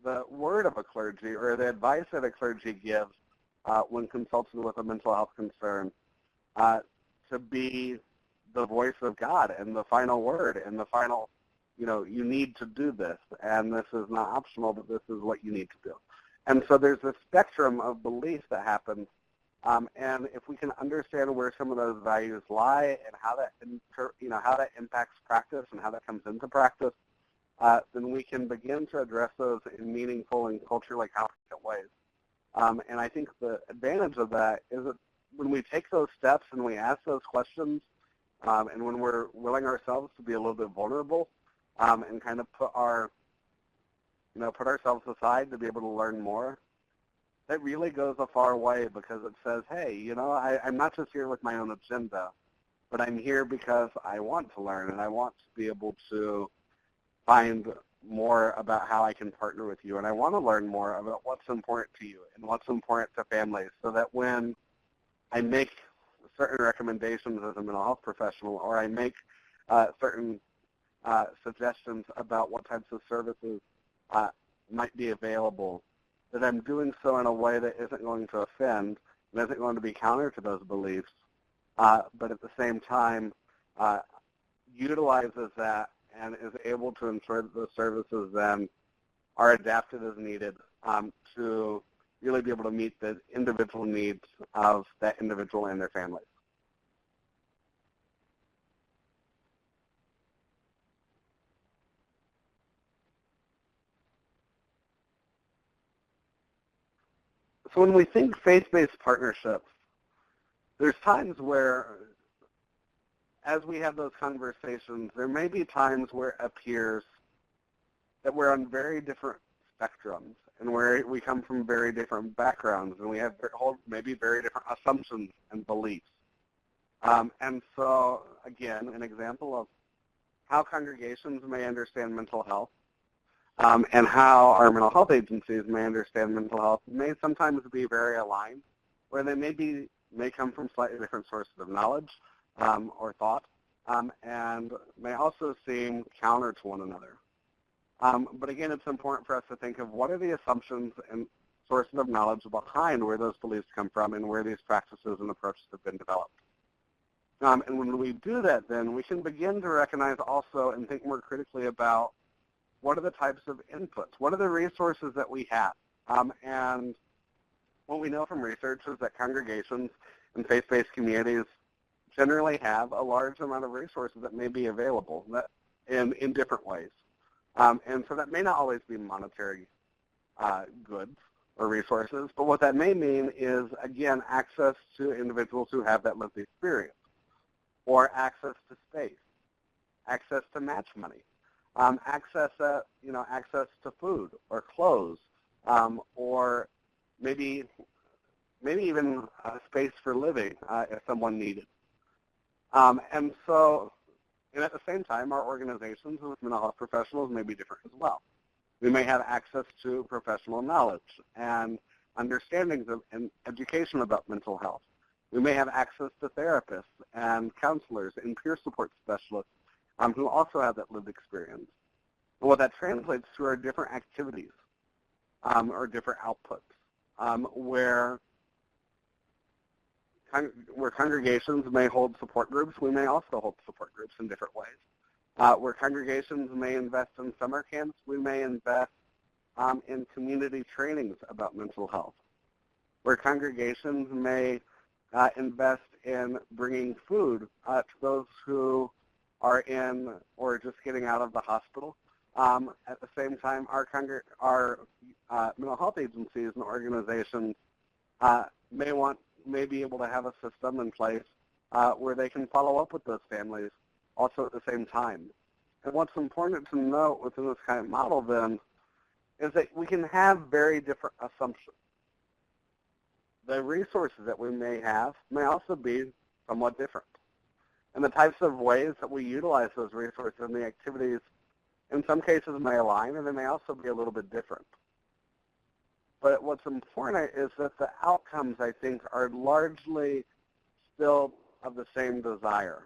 the word of a clergy or the advice that a clergy gives when consulted with a mental health concern to be the voice of God and the final word and the final, you need to do this, and this is not optional, but this is what you need to do. And so there's a spectrum of beliefs that happens, and if we can understand where some of those values lie and how that impacts practice and how that comes into practice, then we can begin to address those in meaningful and culturally competent ways. And I think the advantage of that is that when we take those steps and we ask those questions, and when we're willing ourselves to be a little bit vulnerable, and kind of put ourselves aside to be able to learn more, that really goes a far way, because it says, hey, I'm not just here with my own agenda, but I'm here because I want to learn and I want to be able to find more about how I can partner with you, and I want to learn more about what's important to you and what's important to families, so that when I make certain recommendations as a mental health professional, or I make certain suggestions about what types of services might be available, that I'm doing so in a way that isn't going to offend and isn't going to be counter to those beliefs, but at the same time utilizes that and is able to ensure that those services then are adapted as needed to really be able to meet the individual needs of that individual and their families. So when we think faith-based partnerships, there's times where, as we have those conversations, there may be times where it appears that we're on very different spectrums and where we come from very different backgrounds and we have maybe very different assumptions and beliefs. And so, again, an example of how congregations may understand mental health and how our mental health agencies may understand mental health may sometimes be very aligned, where they may come from slightly different sources of knowledge or thought, and may also seem counter to one another. But again, it's important for us to think of what are the assumptions and sources of knowledge behind where those beliefs come from and where these practices and approaches have been developed. And when we do that, then we can begin to recognize also and think more critically about what are the types of inputs, what are the resources that we have. And what we know from research is that congregations and faith-based communities generally have a large amount of resources that may be available in different ways. And so that may not always be monetary goods or resources, but what that may mean is, again, access to individuals who have that lived experience, or access to space, access to match money, access to food or clothes, or maybe even space for living if someone needed. And at the same time, our organizations with mental health professionals may be different as well. We may have access to professional knowledge and understandings and education about mental health. We may have access to therapists and counselors and peer support specialists who also have that lived experience. And what that translates to are different activities or different outputs where congregations may hold support groups. We may also hold support groups in different ways. Where congregations may invest in summer camps, we may invest in community trainings about mental health. Where congregations may invest in bringing food to those who are in or just getting out of the hospital. At the same time, our mental health agencies and organizations may be able to have a system in place where they can follow up with those families also at the same time. And what's important to note within this kind of model then is that we can have very different assumptions. The resources that we may have may also be somewhat different. And the types of ways that we utilize those resources and the activities in some cases may align, and they may also be a little bit different. But what's important is that the outcomes, I think, are largely still of the same desire.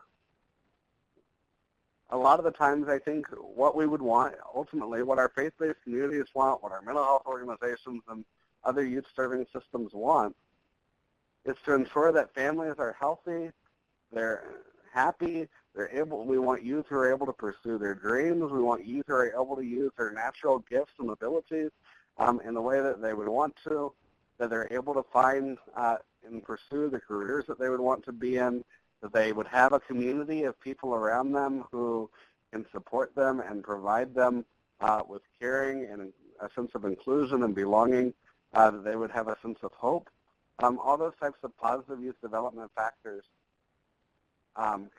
A lot of the times, I think, what we would want, ultimately, what our faith-based communities want, what our mental health organizations and other youth-serving systems want, is to ensure that families are healthy, they're happy, we want youth who are able to pursue their dreams, we want youth who are able to use their natural gifts and abilities in the way that they would want to, that they're able to find and pursue the careers that they would want to be in, that they would have a community of people around them who can support them and provide them with caring and a sense of inclusion and belonging, that they would have a sense of hope. All those types of positive youth development factors,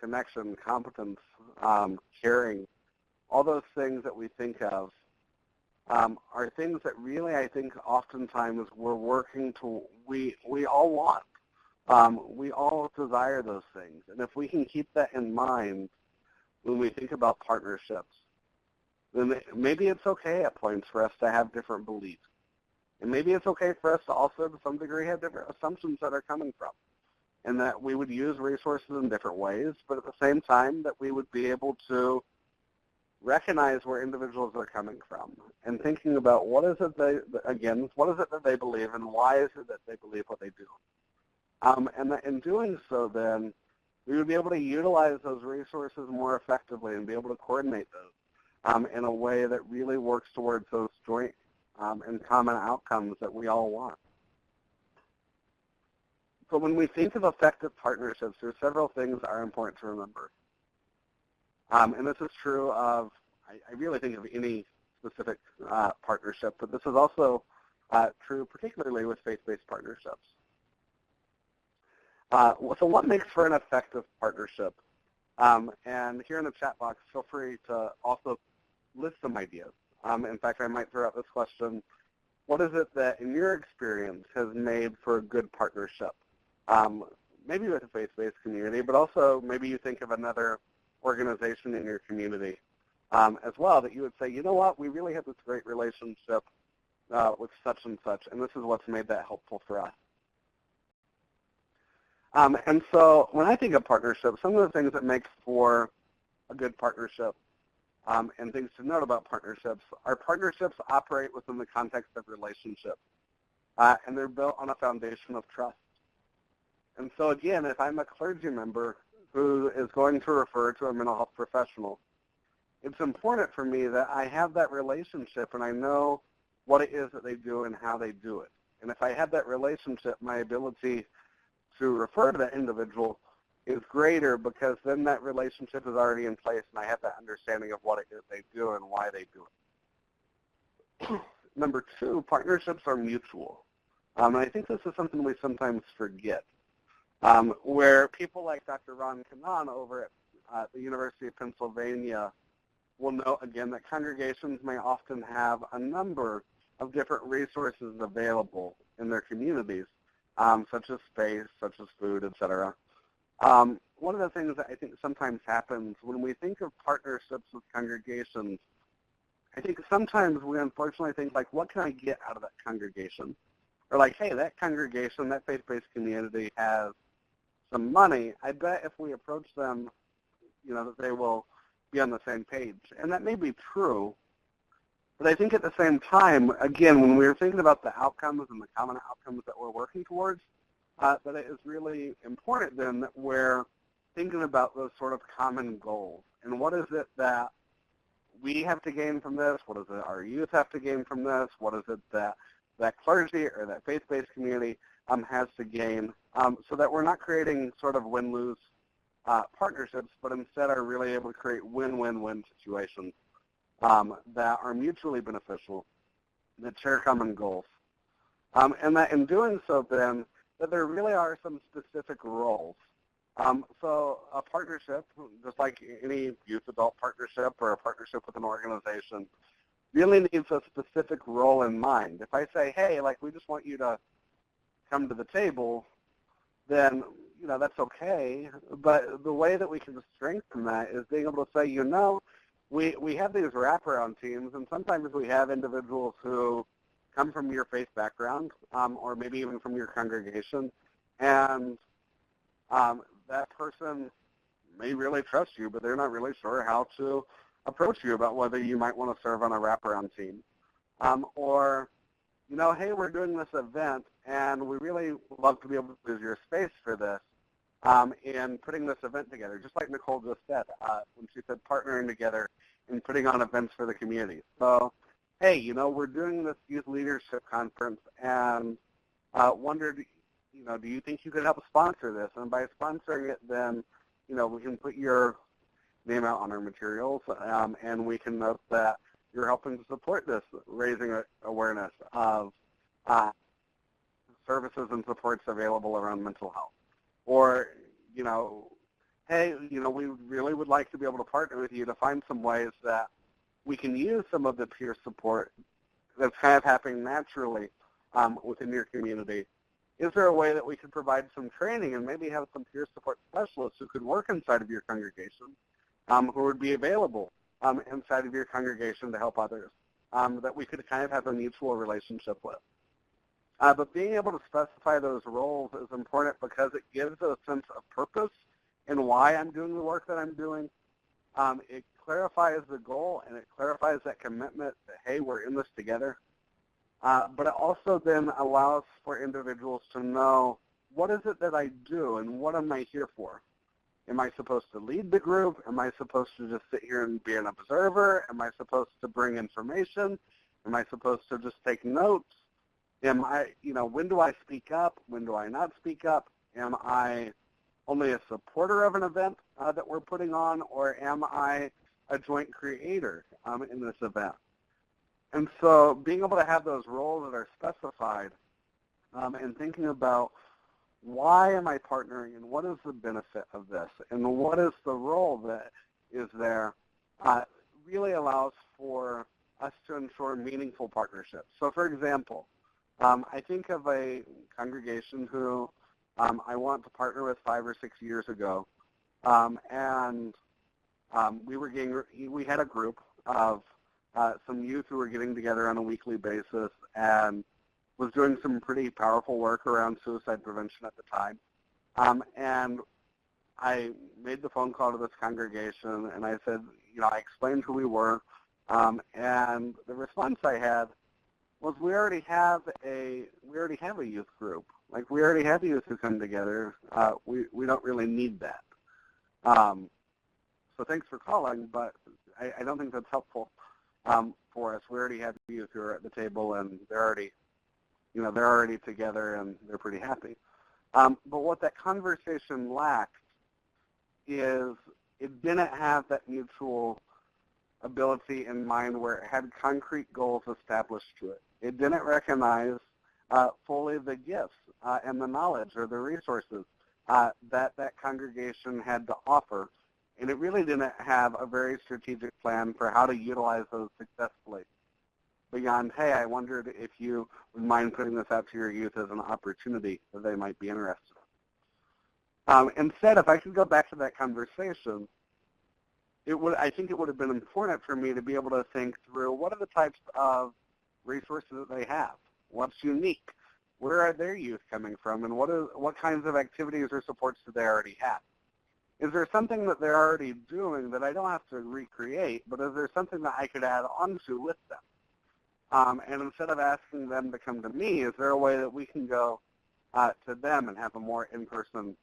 connection, competence, caring, all those things that we think of are things that really, I think, oftentimes we're working to, we all want. We all desire those things. And if we can keep that in mind when we think about partnerships, then maybe it's okay at points for us to have different beliefs. And maybe it's okay for us to also, to some degree, have different assumptions that are coming from. And that we would use resources in different ways, but at the same time that we would be able to recognize where individuals are coming from and thinking about what is it that they believe and why is it that they believe what they do. And that in doing so, then, we would be able to utilize those resources more effectively and be able to coordinate those in a way that really works towards those joint and common outcomes that we all want. So when we think of effective partnerships, there are several things that are important to remember. And this is true of, I really think of any specific partnership, but this is also true particularly with faith-based partnerships. So what makes for an effective partnership? And here in the chat box, feel free to also list some ideas. In fact, I might throw out this question. What is it that, in your experience, has made for a good partnership? Maybe with a faith-based community, but also maybe you think of another organization in your community as well that you would say, you know what, we really have this great relationship with such and such, and this is what's made that helpful for us. And so when I think of partnerships, some of the things that make for a good partnership and things to note about partnerships are partnerships operate within the context of relationships, and they're built on a foundation of trust. And so again, if I'm a clergy member who is going to refer to a mental health professional, it's important for me that I have that relationship and I know what it is that they do and how they do it. And if I have that relationship, my ability to refer to that individual is greater because then that relationship is already in place and I have that understanding of what it is they do and why they do it. Number two, partnerships are mutual. And I think this is something we sometimes forget, where people like Dr. Ron Kanan over at the University of Pennsylvania will note again that congregations may often have a number of different resources available in their communities, such as space, such as food, etc. One of the things that I think sometimes happens when we think of partnerships with congregations, I think sometimes we unfortunately think like, what can I get out of that congregation? Or like, hey, that congregation, that faith-based community has some money. I bet if we approach them, that they will be on the same page. And that may be true, but I think at the same time, again, when we're thinking about the outcomes and the common outcomes that we're working towards, that it is really important then that we're thinking about those sort of common goals. And what is it that we have to gain from this? What is it our youth have to gain from this? What is it that clergy or that faith-based community has to gain, so that we're not creating sort of win-lose partnerships, but instead are really able to create win-win-win situations that are mutually beneficial, that share common goals. And that in doing so then, that there really are some specific roles. So a partnership, just like any youth-adult partnership or a partnership with an organization, really needs a specific role in mind. If I say, hey, like we just want you to come to the table, then that's okay. But the way that we can strengthen that is being able to say, we have these wraparound teams, and sometimes we have individuals who come from your faith background, or maybe even from your congregation, and that person may really trust you, but they're not really sure how to approach you about whether you might want to serve on a wraparound team. Or, hey, we're doing this event, and we really love to be able to use your space for this in putting this event together, just like Nicole just said when she said partnering together and putting on events for the community. So, hey, we're doing this youth leadership conference, and wondered, do you think you could help sponsor this? And by sponsoring it, then, we can put your name out on our materials, and we can note that you're helping to support this, raising awareness of services and supports available around mental health. Or, hey, we really would like to be able to partner with you to find some ways that we can use some of the peer support that's kind of happening naturally within your community. Is there a way that we could provide some training and maybe have some peer support specialists who could work inside of your congregation, who would be available inside of your congregation to help others, that we could kind of have a mutual relationship with? But being able to specify those roles is important because it gives a sense of purpose in why I'm doing the work that I'm doing. It clarifies the goal, and it clarifies that commitment that, hey, we're in this together. But it also then allows for individuals to know, what is it that I do and what am I here for? Am I supposed to lead the group? Am I supposed to just sit here and be an observer? Am I supposed to bring information? Am I supposed to just take notes? Am I, when do I speak up? When do I not speak up? Am I only a supporter of an event that we're putting on, or am I a joint creator in this event? And so being able to have those roles that are specified and thinking about why am I partnering and what is the benefit of this and what is the role that is there really allows for us to ensure meaningful partnerships. So for example, I think of a congregation who I want to partner with 5 or 6 years ago, and we had a group of some youth who were getting together on a weekly basis and was doing some pretty powerful work around suicide prevention at the time. And I made the phone call to this congregation, and I said, I explained who we were, and the response I had was, we already have a youth group. Like, we already have youth who come together. We don't really need that. So thanks for calling, but I don't think that's helpful for us. We already have youth who are at the table, and they're already together, and they're pretty happy. But what that conversation lacked is it didn't have that mutual ability in mind where it had concrete goals established to it. It didn't recognize fully the gifts and the knowledge or the resources that congregation had to offer. And it really didn't have a very strategic plan for how to utilize those successfully. Beyond, hey, I wondered if you would mind putting this out to your youth as an opportunity that they might be interested in. Instead, if I could go back to that conversation, I think it would have been important for me to be able to think through what are the types of resources that they have, what's unique, where are their youth coming from, and what kinds of activities or supports do they already have. Is there something that they're already doing that I don't have to recreate, but is there something that I could add onto with them? And instead of asking them to come to me, is there a way that we can go to them and have a more in-person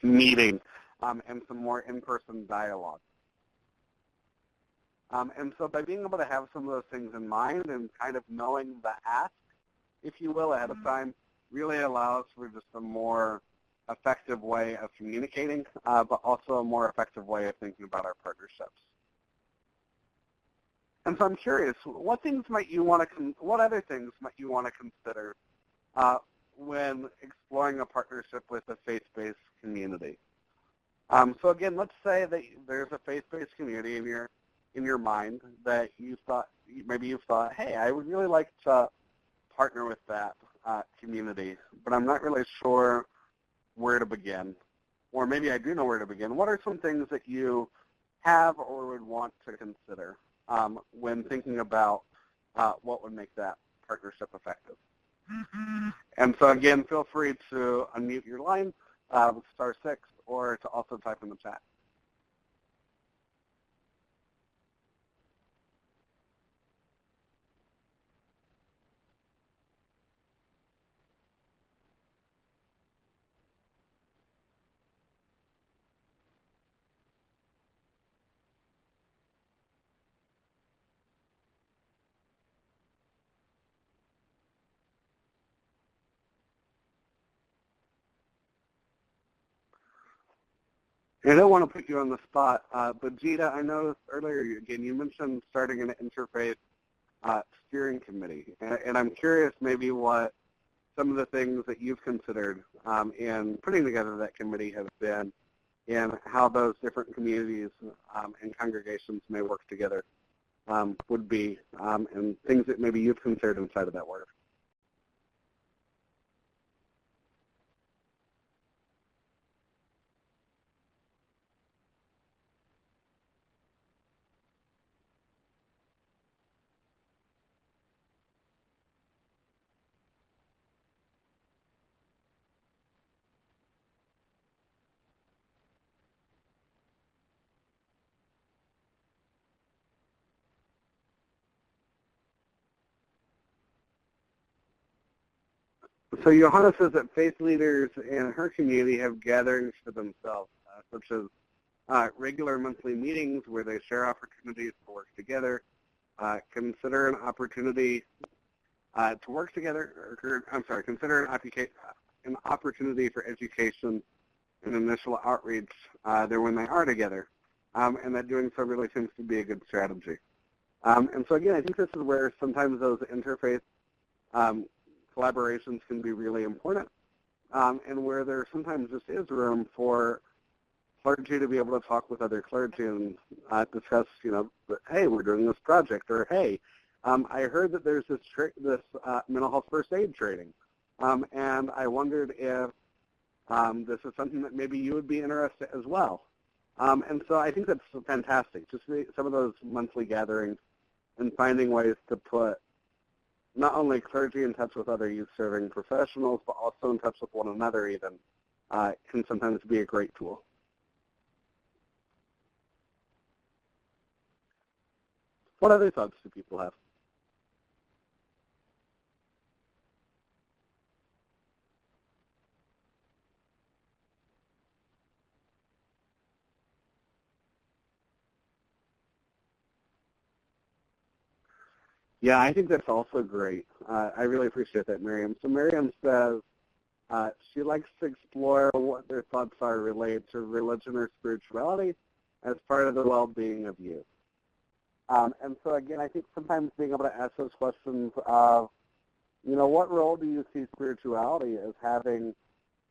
meeting and some more in-person dialogue? And so by being able to have some of those things in mind and kind of knowing the ask, if you will, ahead of time, really allows for just a more effective way of communicating, but also a more effective way of thinking about our partnerships. And so I'm curious, what other things might you want to consider when exploring a partnership with a faith-based community? So again, let's say that there's a faith-based community in your mind that you've thought, hey, I would really like to partner with that community, but I'm not really sure where to begin. Or maybe I do know where to begin. What are some things that you have or would want to consider when thinking about what would make that partnership effective? And so again, feel free to unmute your line with *6 or to also type in the chat. I don't want to put you on the spot, but Gita, I noticed earlier, again, you mentioned starting an interfaith steering committee, and I'm curious maybe what some of the things that you've considered in putting together that committee have been, and how those different communities and congregations may work together would be, and things that maybe you've considered inside of that work. So Johanna says that faith leaders in her community have gatherings for themselves, such as regular monthly meetings where they share opportunities to work together, consider an opportunity to work together, consider an opportunity for education and initial outreach there when they are together, and that doing so really seems to be a good strategy. And so again, I think this is where sometimes those interfaith collaborations can be really important, and where there sometimes just is room for clergy to be able to talk with other clergy and discuss, hey, we're doing this project, or hey, I heard that there's this mental health first aid training, and I wondered if this is something that maybe you would be interested as well. And so I think that's fantastic, just some of those monthly gatherings and finding ways to put not only clergy in touch with other youth serving professionals, but also in touch with one another even, can sometimes be a great tool. What other thoughts do people have? Yeah, I think that's also great. I really appreciate that, Miriam. So Miriam says she likes to explore what their thoughts are related to religion or spirituality as part of the well-being of youth. And so again, I think sometimes being able to ask those questions of, what role do you see spirituality as having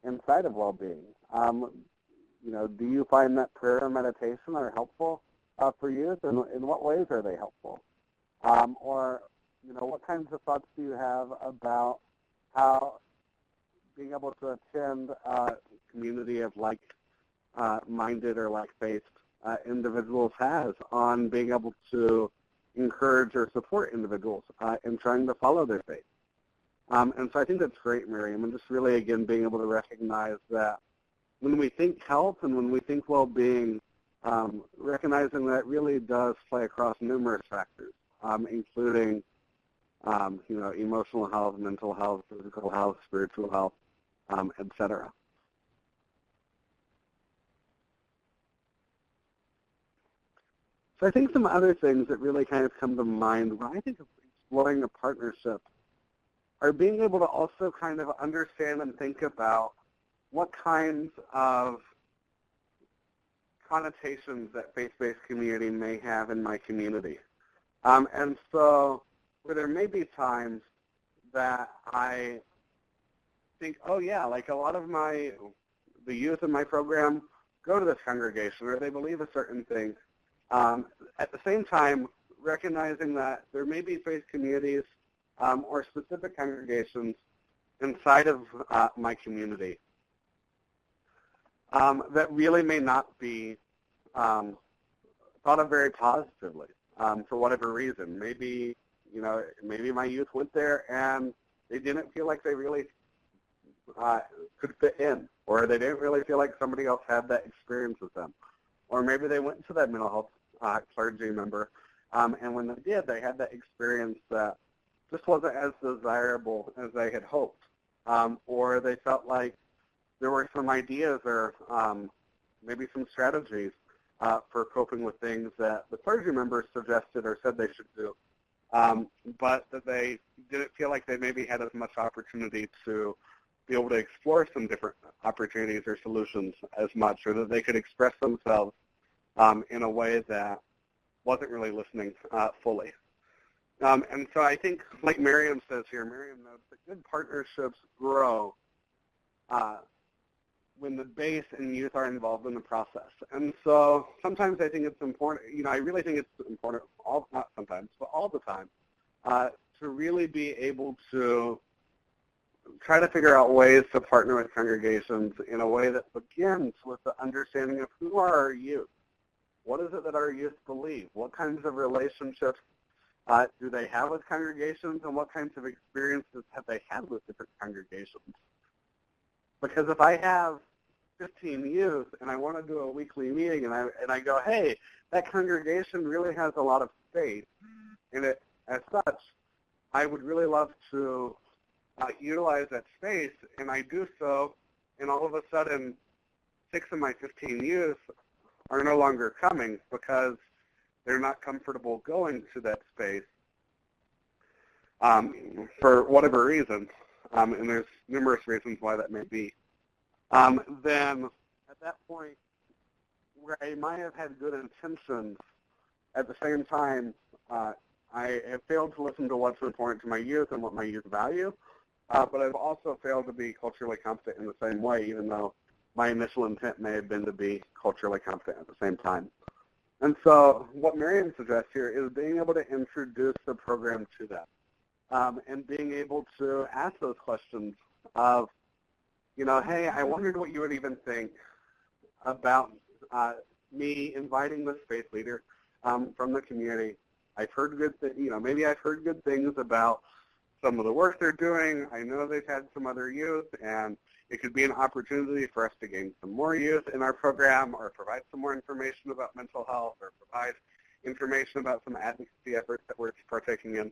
inside of well-being? Do you find that prayer and meditation are helpful for youth, and in what ways are they helpful? Or, what kinds of thoughts do you have about how being able to attend a community of like-minded or like-faced individuals has on being able to encourage or support individuals in trying to follow their faith? And so I think that's great, Miriam, and just really, again, being able to recognize that when we think health and when we think well-being, recognizing that it really does play across numerous factors, including, emotional health, mental health, physical health, spiritual health, et cetera. So I think some other things that really kind of come to mind when I think of exploring a partnership are being able to also kind of understand and think about what kinds of connotations that faith-based community may have in my community. And so where there may be times that I think, oh yeah, like a lot of the youth in my program go to this congregation or they believe a certain thing. At the same time, recognizing that there may be faith communities or specific congregations inside of my community that really may not be thought of very positively for whatever reason. Maybe, maybe my youth went there and they didn't feel like they really could fit in, or they didn't really feel like somebody else had that experience with them. Or maybe they went to that mental health clergy member, and when they did, they had that experience that just wasn't as desirable as they had hoped. Or they felt like there were some ideas or maybe some strategies for coping with things that the clergy members suggested or said they should do, but that they didn't feel like they maybe had as much opportunity to be able to explore some different opportunities or solutions as much, or that they could express themselves in a way that wasn't really listening fully. And so I think, like Miriam says here, Miriam notes that good partnerships grow when the base and youth are involved in the process. And so sometimes I think it's important, I really think it's important, not sometimes, but all the time, to really be able to try to figure out ways to partner with congregations in a way that begins with the understanding of who are our youth. What is it that our youth believe? What kinds of relationships do they have with congregations, and what kinds of experiences have they had with different congregations? Because if I have 15 youth and I want to do a weekly meeting and I go, hey, that congregation really has a lot of faith in it, as such, I would really love to utilize that space, and I do so, and all of a sudden 6 of my 15 youth are no longer coming because they're not comfortable going to that space for whatever reason, and there's numerous reasons why that may be. Then at that point, where I might have had good intentions, at the same time, I have failed to listen to what's important to my youth and what my youth value, but I've also failed to be culturally competent in the same way, even though my initial intent may have been to be culturally competent at the same time. And so what Miriam suggests here is being able to introduce the program to them, and being able to ask those questions of, hey, I wondered what you would even think about me inviting this faith leader from the community. I've heard good maybe I've heard good things about some of the work they're doing. I know they've had some other youth, and It could be an opportunity for us to gain some more youth in our program or provide some more information about mental health or provide information about some advocacy efforts that we're partaking in.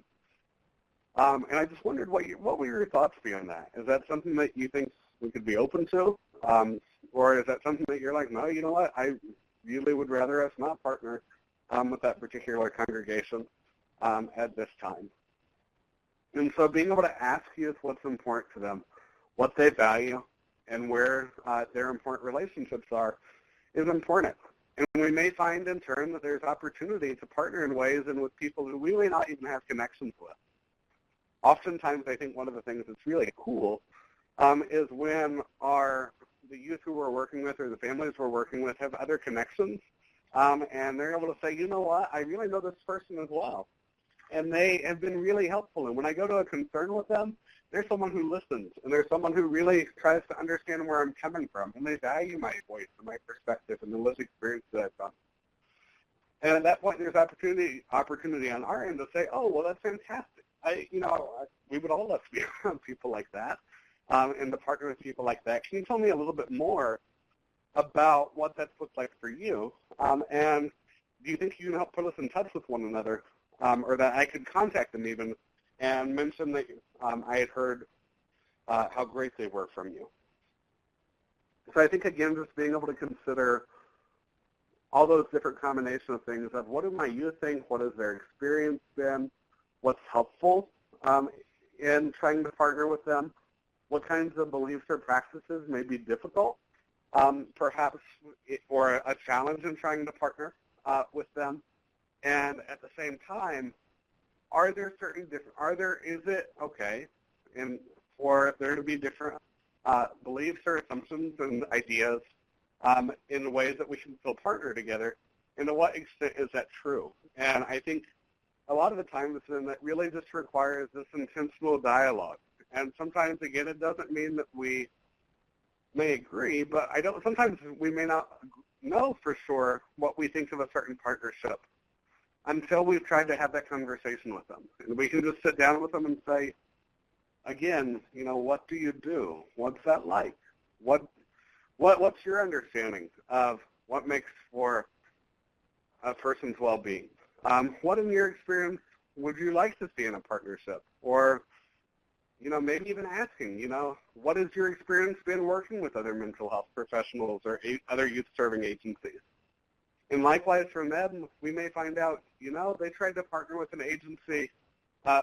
And I just wondered what would your thoughts be on that? Is that something that you think we could be open to? Or is that something that you're like, no, you know what, I really would rather us not partner with that particular congregation at this time? And so being able to ask youth what's important to them, what they value, and where their important relationships are is important. And we may find in turn that there's opportunity to partner in ways and with people who we may not even have connections with. Oftentimes, I think one of the things that's really cool is when the youth who we're working with or the families we're working with have other connections, and they're able to say, you know what, I really know this person as well. And they have been really helpful. And when I go to a concern with them, there's someone who listens, and there's someone who really tries to understand where I'm coming from, and they value my voice and my perspective and the lived experience that I've done. And at that point, there's opportunity on our end to say, oh, well, that's fantastic. We would all love to be around people like that, and to partner with people like that. Can you tell me a little bit more about what that's looked like for you? And do you think you can help put us in touch with one another, or that I could contact them even and mention that I had heard how great they were from you? So I think, again, just being able to consider all those different combinations of things of what do my youth think, what has their experience been, what's helpful in trying to partner with them, what kinds of beliefs or practices may be difficult, perhaps, or a challenge in trying to partner with them, and at the same time, is it okay for there to be different beliefs or assumptions and ideas in ways that we can still partner together, and to what extent is that true? And I think a lot of the time that really just requires this intentional dialogue. And sometimes, again, it doesn't mean that we may agree, but sometimes we may not know for sure what we think of a certain partnership until we've tried to have that conversation with them. And we can just sit down with them and say, again, what do you do? What's that like? What's your understanding of what makes for a person's well-being? What, in your experience, would you like to see in a partnership? Or, maybe even asking, what has your experience been working with other mental health professionals or other youth-serving agencies? And likewise from them, we may find out, they tried to partner with an agency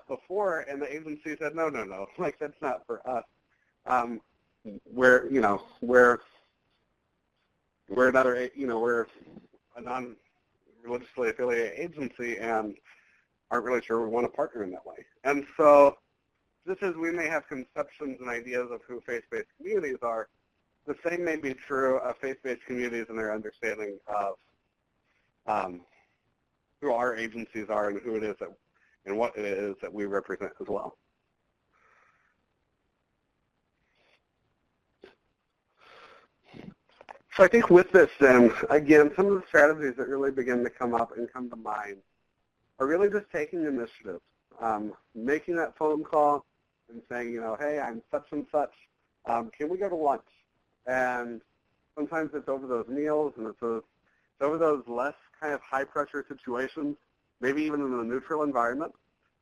before, and the agency said, no, like, that's not for us. We're a non-religiously affiliated agency and aren't really sure we want to partner in that way. And so just as we may have conceptions and ideas of who faith-based communities are, the same may be true of faith-based communities and their understanding of who our agencies are and who it is and what it is that we represent as well. So I think with this then, again, some of the strategies that really begin to come up and come to mind are really just taking initiative, making that phone call and saying, hey, I'm such and such, can we go to lunch? And sometimes it's over those meals and it's over those less kind of high-pressure situations, maybe even in a neutral environment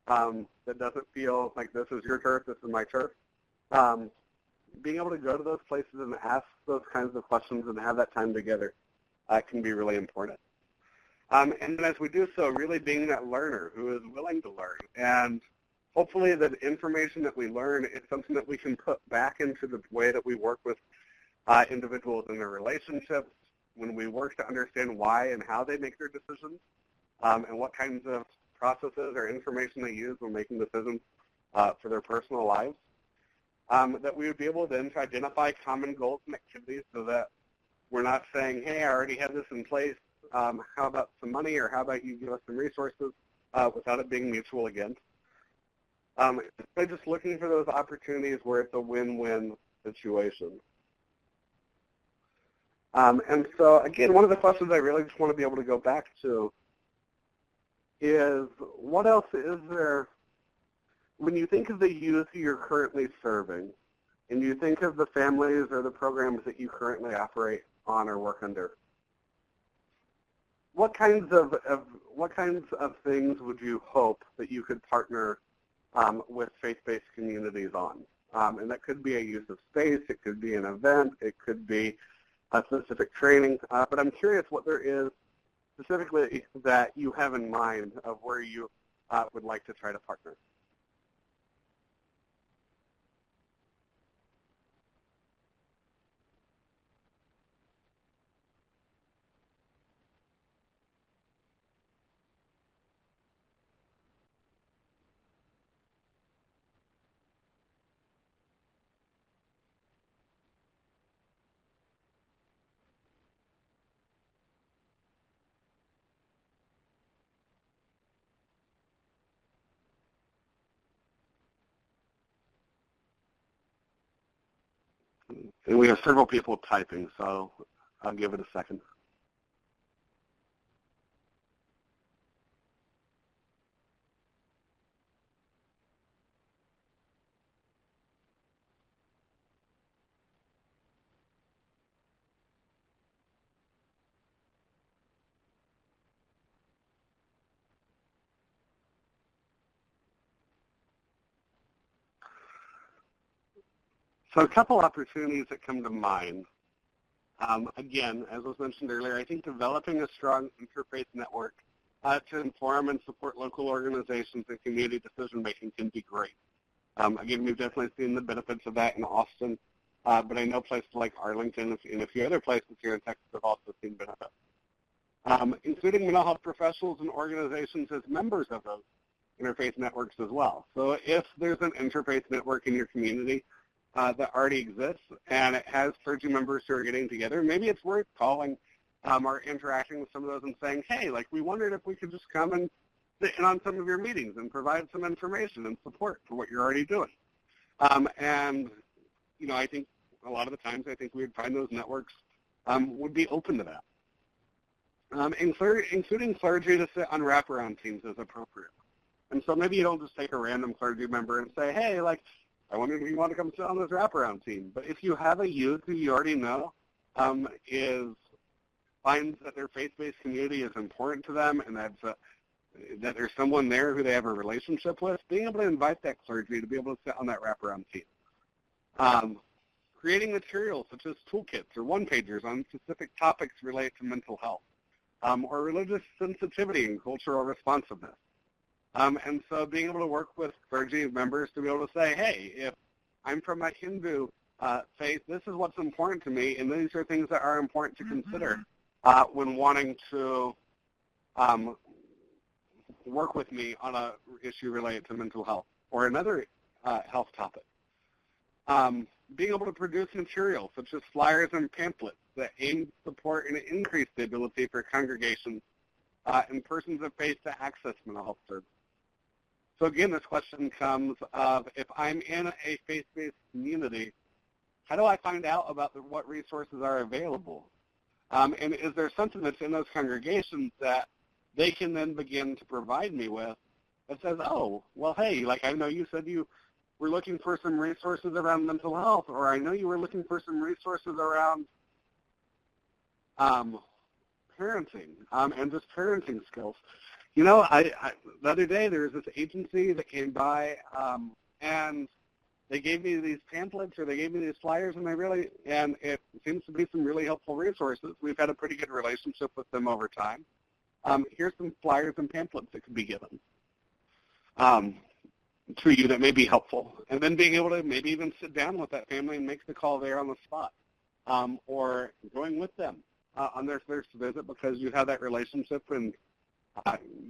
that doesn't feel like this is your turf, this is my turf. Being able to go to those places and ask those kinds of questions and have that time together can be really important. And then as we do so, really being that learner who is willing to learn. And hopefully the information that we learn is something that we can put back into the way that we work with individuals in their relationships, when we work to understand why and how they make their decisions, and what kinds of processes or information they use when making decisions for their personal lives. That we would be able then to identify common goals and activities so that we're not saying, hey, I already have this in place, how about some money, or how about you give us some resources, without it being mutual again. So just looking for those opportunities where it's a win-win situation. And so, again, one of the questions I really just want to be able to go back to is, what else is there, when you think of the youth you're currently serving, and you think of the families or the programs that you currently operate on or work under, what kinds of things would you hope that you could partner with faith-based communities on? And that could be a use of space, it could be an event, it could be a specific training. But I'm curious what there is specifically that you have in mind of where you would like to try to partner. And we have several people typing, so I'll give it a second. So a couple opportunities that come to mind. Again, as was mentioned earlier, I think developing a strong interfaith network to inform and support local organizations and community decision-making can be great. Again, we've definitely seen the benefits of that in Austin, but I know places like Arlington and a few other places here in Texas have also seen benefits. Including mental health professionals and organizations as members of those interfaith networks as well. So if there's an interfaith network in your community that already exists and it has clergy members who are getting together, maybe it's worth calling or interacting with some of those and saying, hey, like, we wondered if we could just come and sit in on some of your meetings and provide some information and support for what you're already doing. And, you know, I think a lot of the times I think we would find those networks would be open to that. Including clergy to sit on wraparound teams as appropriate. And so maybe you don't just take a random clergy member and say, hey, like, I wonder if you want to come sit on this wraparound team. But if you have a youth who you already know finds that their faith-based community is important to them and that there's someone there who they have a relationship with, being able to invite that clergy to be able to sit on that wraparound team. Creating materials such as toolkits or one-pagers on specific topics related to mental health or religious sensitivity and cultural responsiveness. And so being able to work with clergy members to be able to say, hey, if I'm from a Hindu faith, this is what's important to me, and these are things that are important to consider when wanting to work with me on an issue related to mental health or another health topic. Being able to produce materials such as flyers and pamphlets that aim to support and increase the ability for congregations and persons of faith to access mental health services. So again, this question comes of, if I'm in a faith-based community, how do I find out about what resources are available? And is there something that's in those congregations that they can then begin to provide me with that says, oh, well, hey, like, I know you said you were looking for some resources around mental health, or I know you were looking for some resources around parenting and just parenting skills. You know, the other day there was this agency that came by and they gave me these pamphlets or they gave me these flyers, and it seems to be some really helpful resources. We've had a pretty good relationship with them over time. Here's some flyers and pamphlets that could be given to you that may be helpful. And then being able to maybe even sit down with that family and make the call there on the spot, or going with them on their first visit because you have that relationship and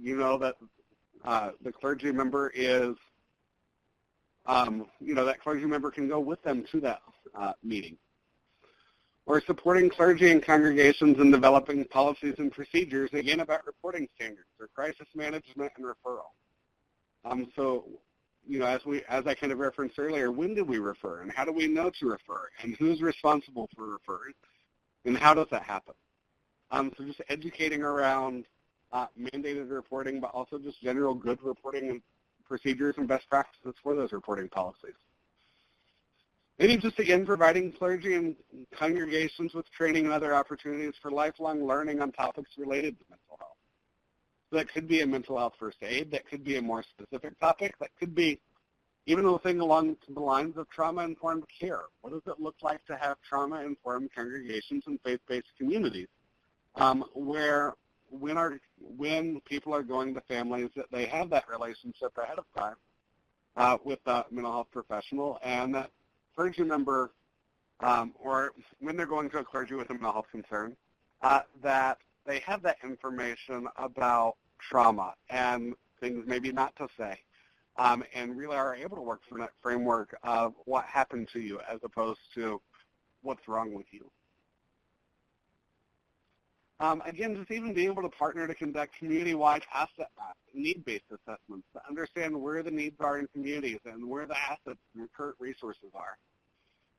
you know that the clergy member is, that clergy member can go with them to that meeting. Or supporting clergy and congregations in developing policies and procedures, again, about reporting standards or crisis management and referral. So, you know, as I kind of referenced earlier, when do we refer and how do we know to refer and who's responsible for referring and how does that happen? So just educating around mandated reporting, but also just general good reporting and procedures and best practices for those reporting policies. Maybe just, again, providing clergy and congregations with training and other opportunities for lifelong learning on topics related to mental health. So that could be a mental health first aid. That could be a more specific topic. That could be even a thing along the lines of trauma-informed care. What does it look like to have trauma-informed congregations and faith-based communities where when people are going to families that they have that relationship ahead of time with a mental health professional, and that clergy member, or when they're going to a clergy with a mental health concern, that they have that information about trauma and things maybe not to say, and really are able to work from that framework of what happened to you as opposed to what's wrong with you. Again, just even being able to partner to conduct community-wide asset maps, need-based assessments to understand where the needs are in communities and where the assets and current resources are.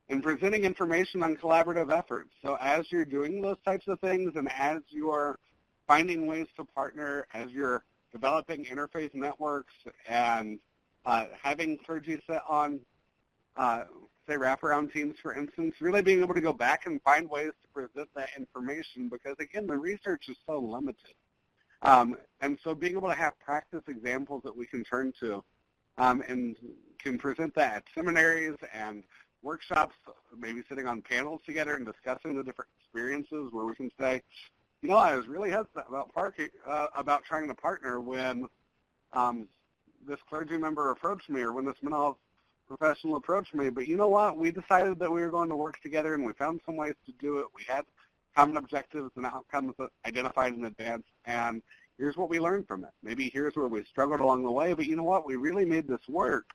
And presenting information on collaborative efforts. So as you're doing those types of things and as you're finding ways to partner, as you're developing interface networks and having clergy sit on, say, wraparound teams, for instance, really being able to go back and find ways to present that information because, again, the research is so limited. And so being able to have practice examples that we can turn to and can present that at seminaries and workshops, maybe sitting on panels together and discussing the different experiences where we can say, you know, I was really hesitant about trying to partner when this clergy member approached me or when this mental health professional approached me, but you know what? We decided that we were going to work together and we found some ways to do it. We had common objectives and outcomes identified in advance, and here's what we learned from it. Maybe here's where we struggled along the way, but you know what? We really made this work.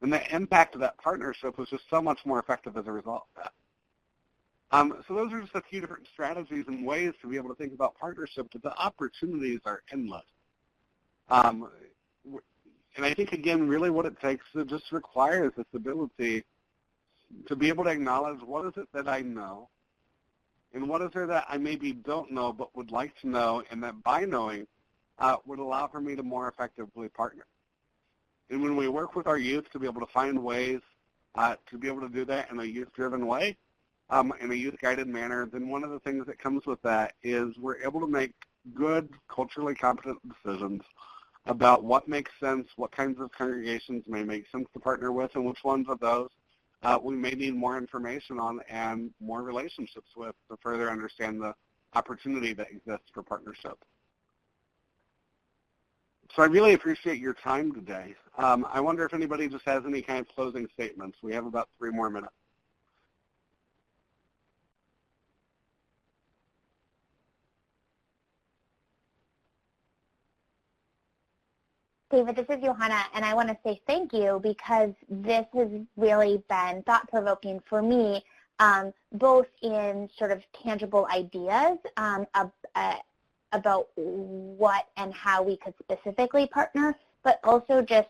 And the impact of that partnership was just so much more effective as a result of that. So those are just a few different strategies and ways to be able to think about partnership, but the opportunities are endless. And I think, again, really what it takes, it just requires this ability to be able to acknowledge what is it that I know and what is there that I maybe don't know but would like to know, and that by knowing would allow for me to more effectively partner. And when we work with our youth to be able to find ways to be able to do that in a youth-driven way, in a youth-guided manner, then one of the things that comes with that is we're able to make good, culturally competent decisions about what makes sense, what kinds of congregations may make sense to partner with, and which ones of those we may need more information on and more relationships with to further understand the opportunity that exists for partnership. So I really appreciate your time today. I wonder if anybody just has any kind of closing statements. We have about 3 more minutes. David, this is Johanna, and I want to say thank you because this has really been thought-provoking for me, both in sort of tangible ideas about what and how we could specifically partner, but also just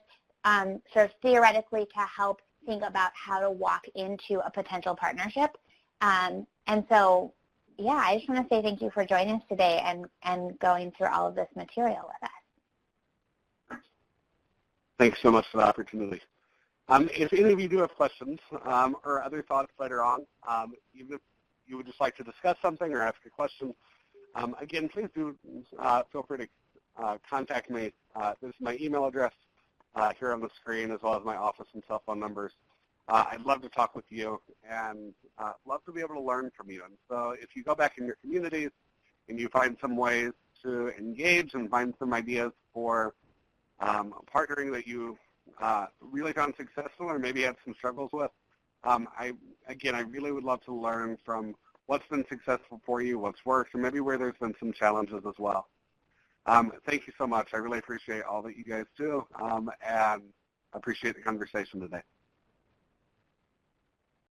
sort of theoretically to help think about how to walk into a potential partnership. And so, yeah, I just want to say thank you for joining us today and going through all of this material with us. Thanks so much for the opportunity. If any of you do have questions or other thoughts later on, even if you would just like to discuss something or ask a question, again, please do feel free to contact me. This is my email address here on the screen, as well as my office and cell phone numbers. I'd love to talk with you and love to be able to learn from you. And so if you go back in your communities and you find some ways to engage and find some ideas for partnering that you really found successful or maybe had some struggles with, I really would love to learn from what's been successful for you, what's worked, and maybe where there's been some challenges as well. Thank you so much. I really appreciate all that you guys do and appreciate the conversation today.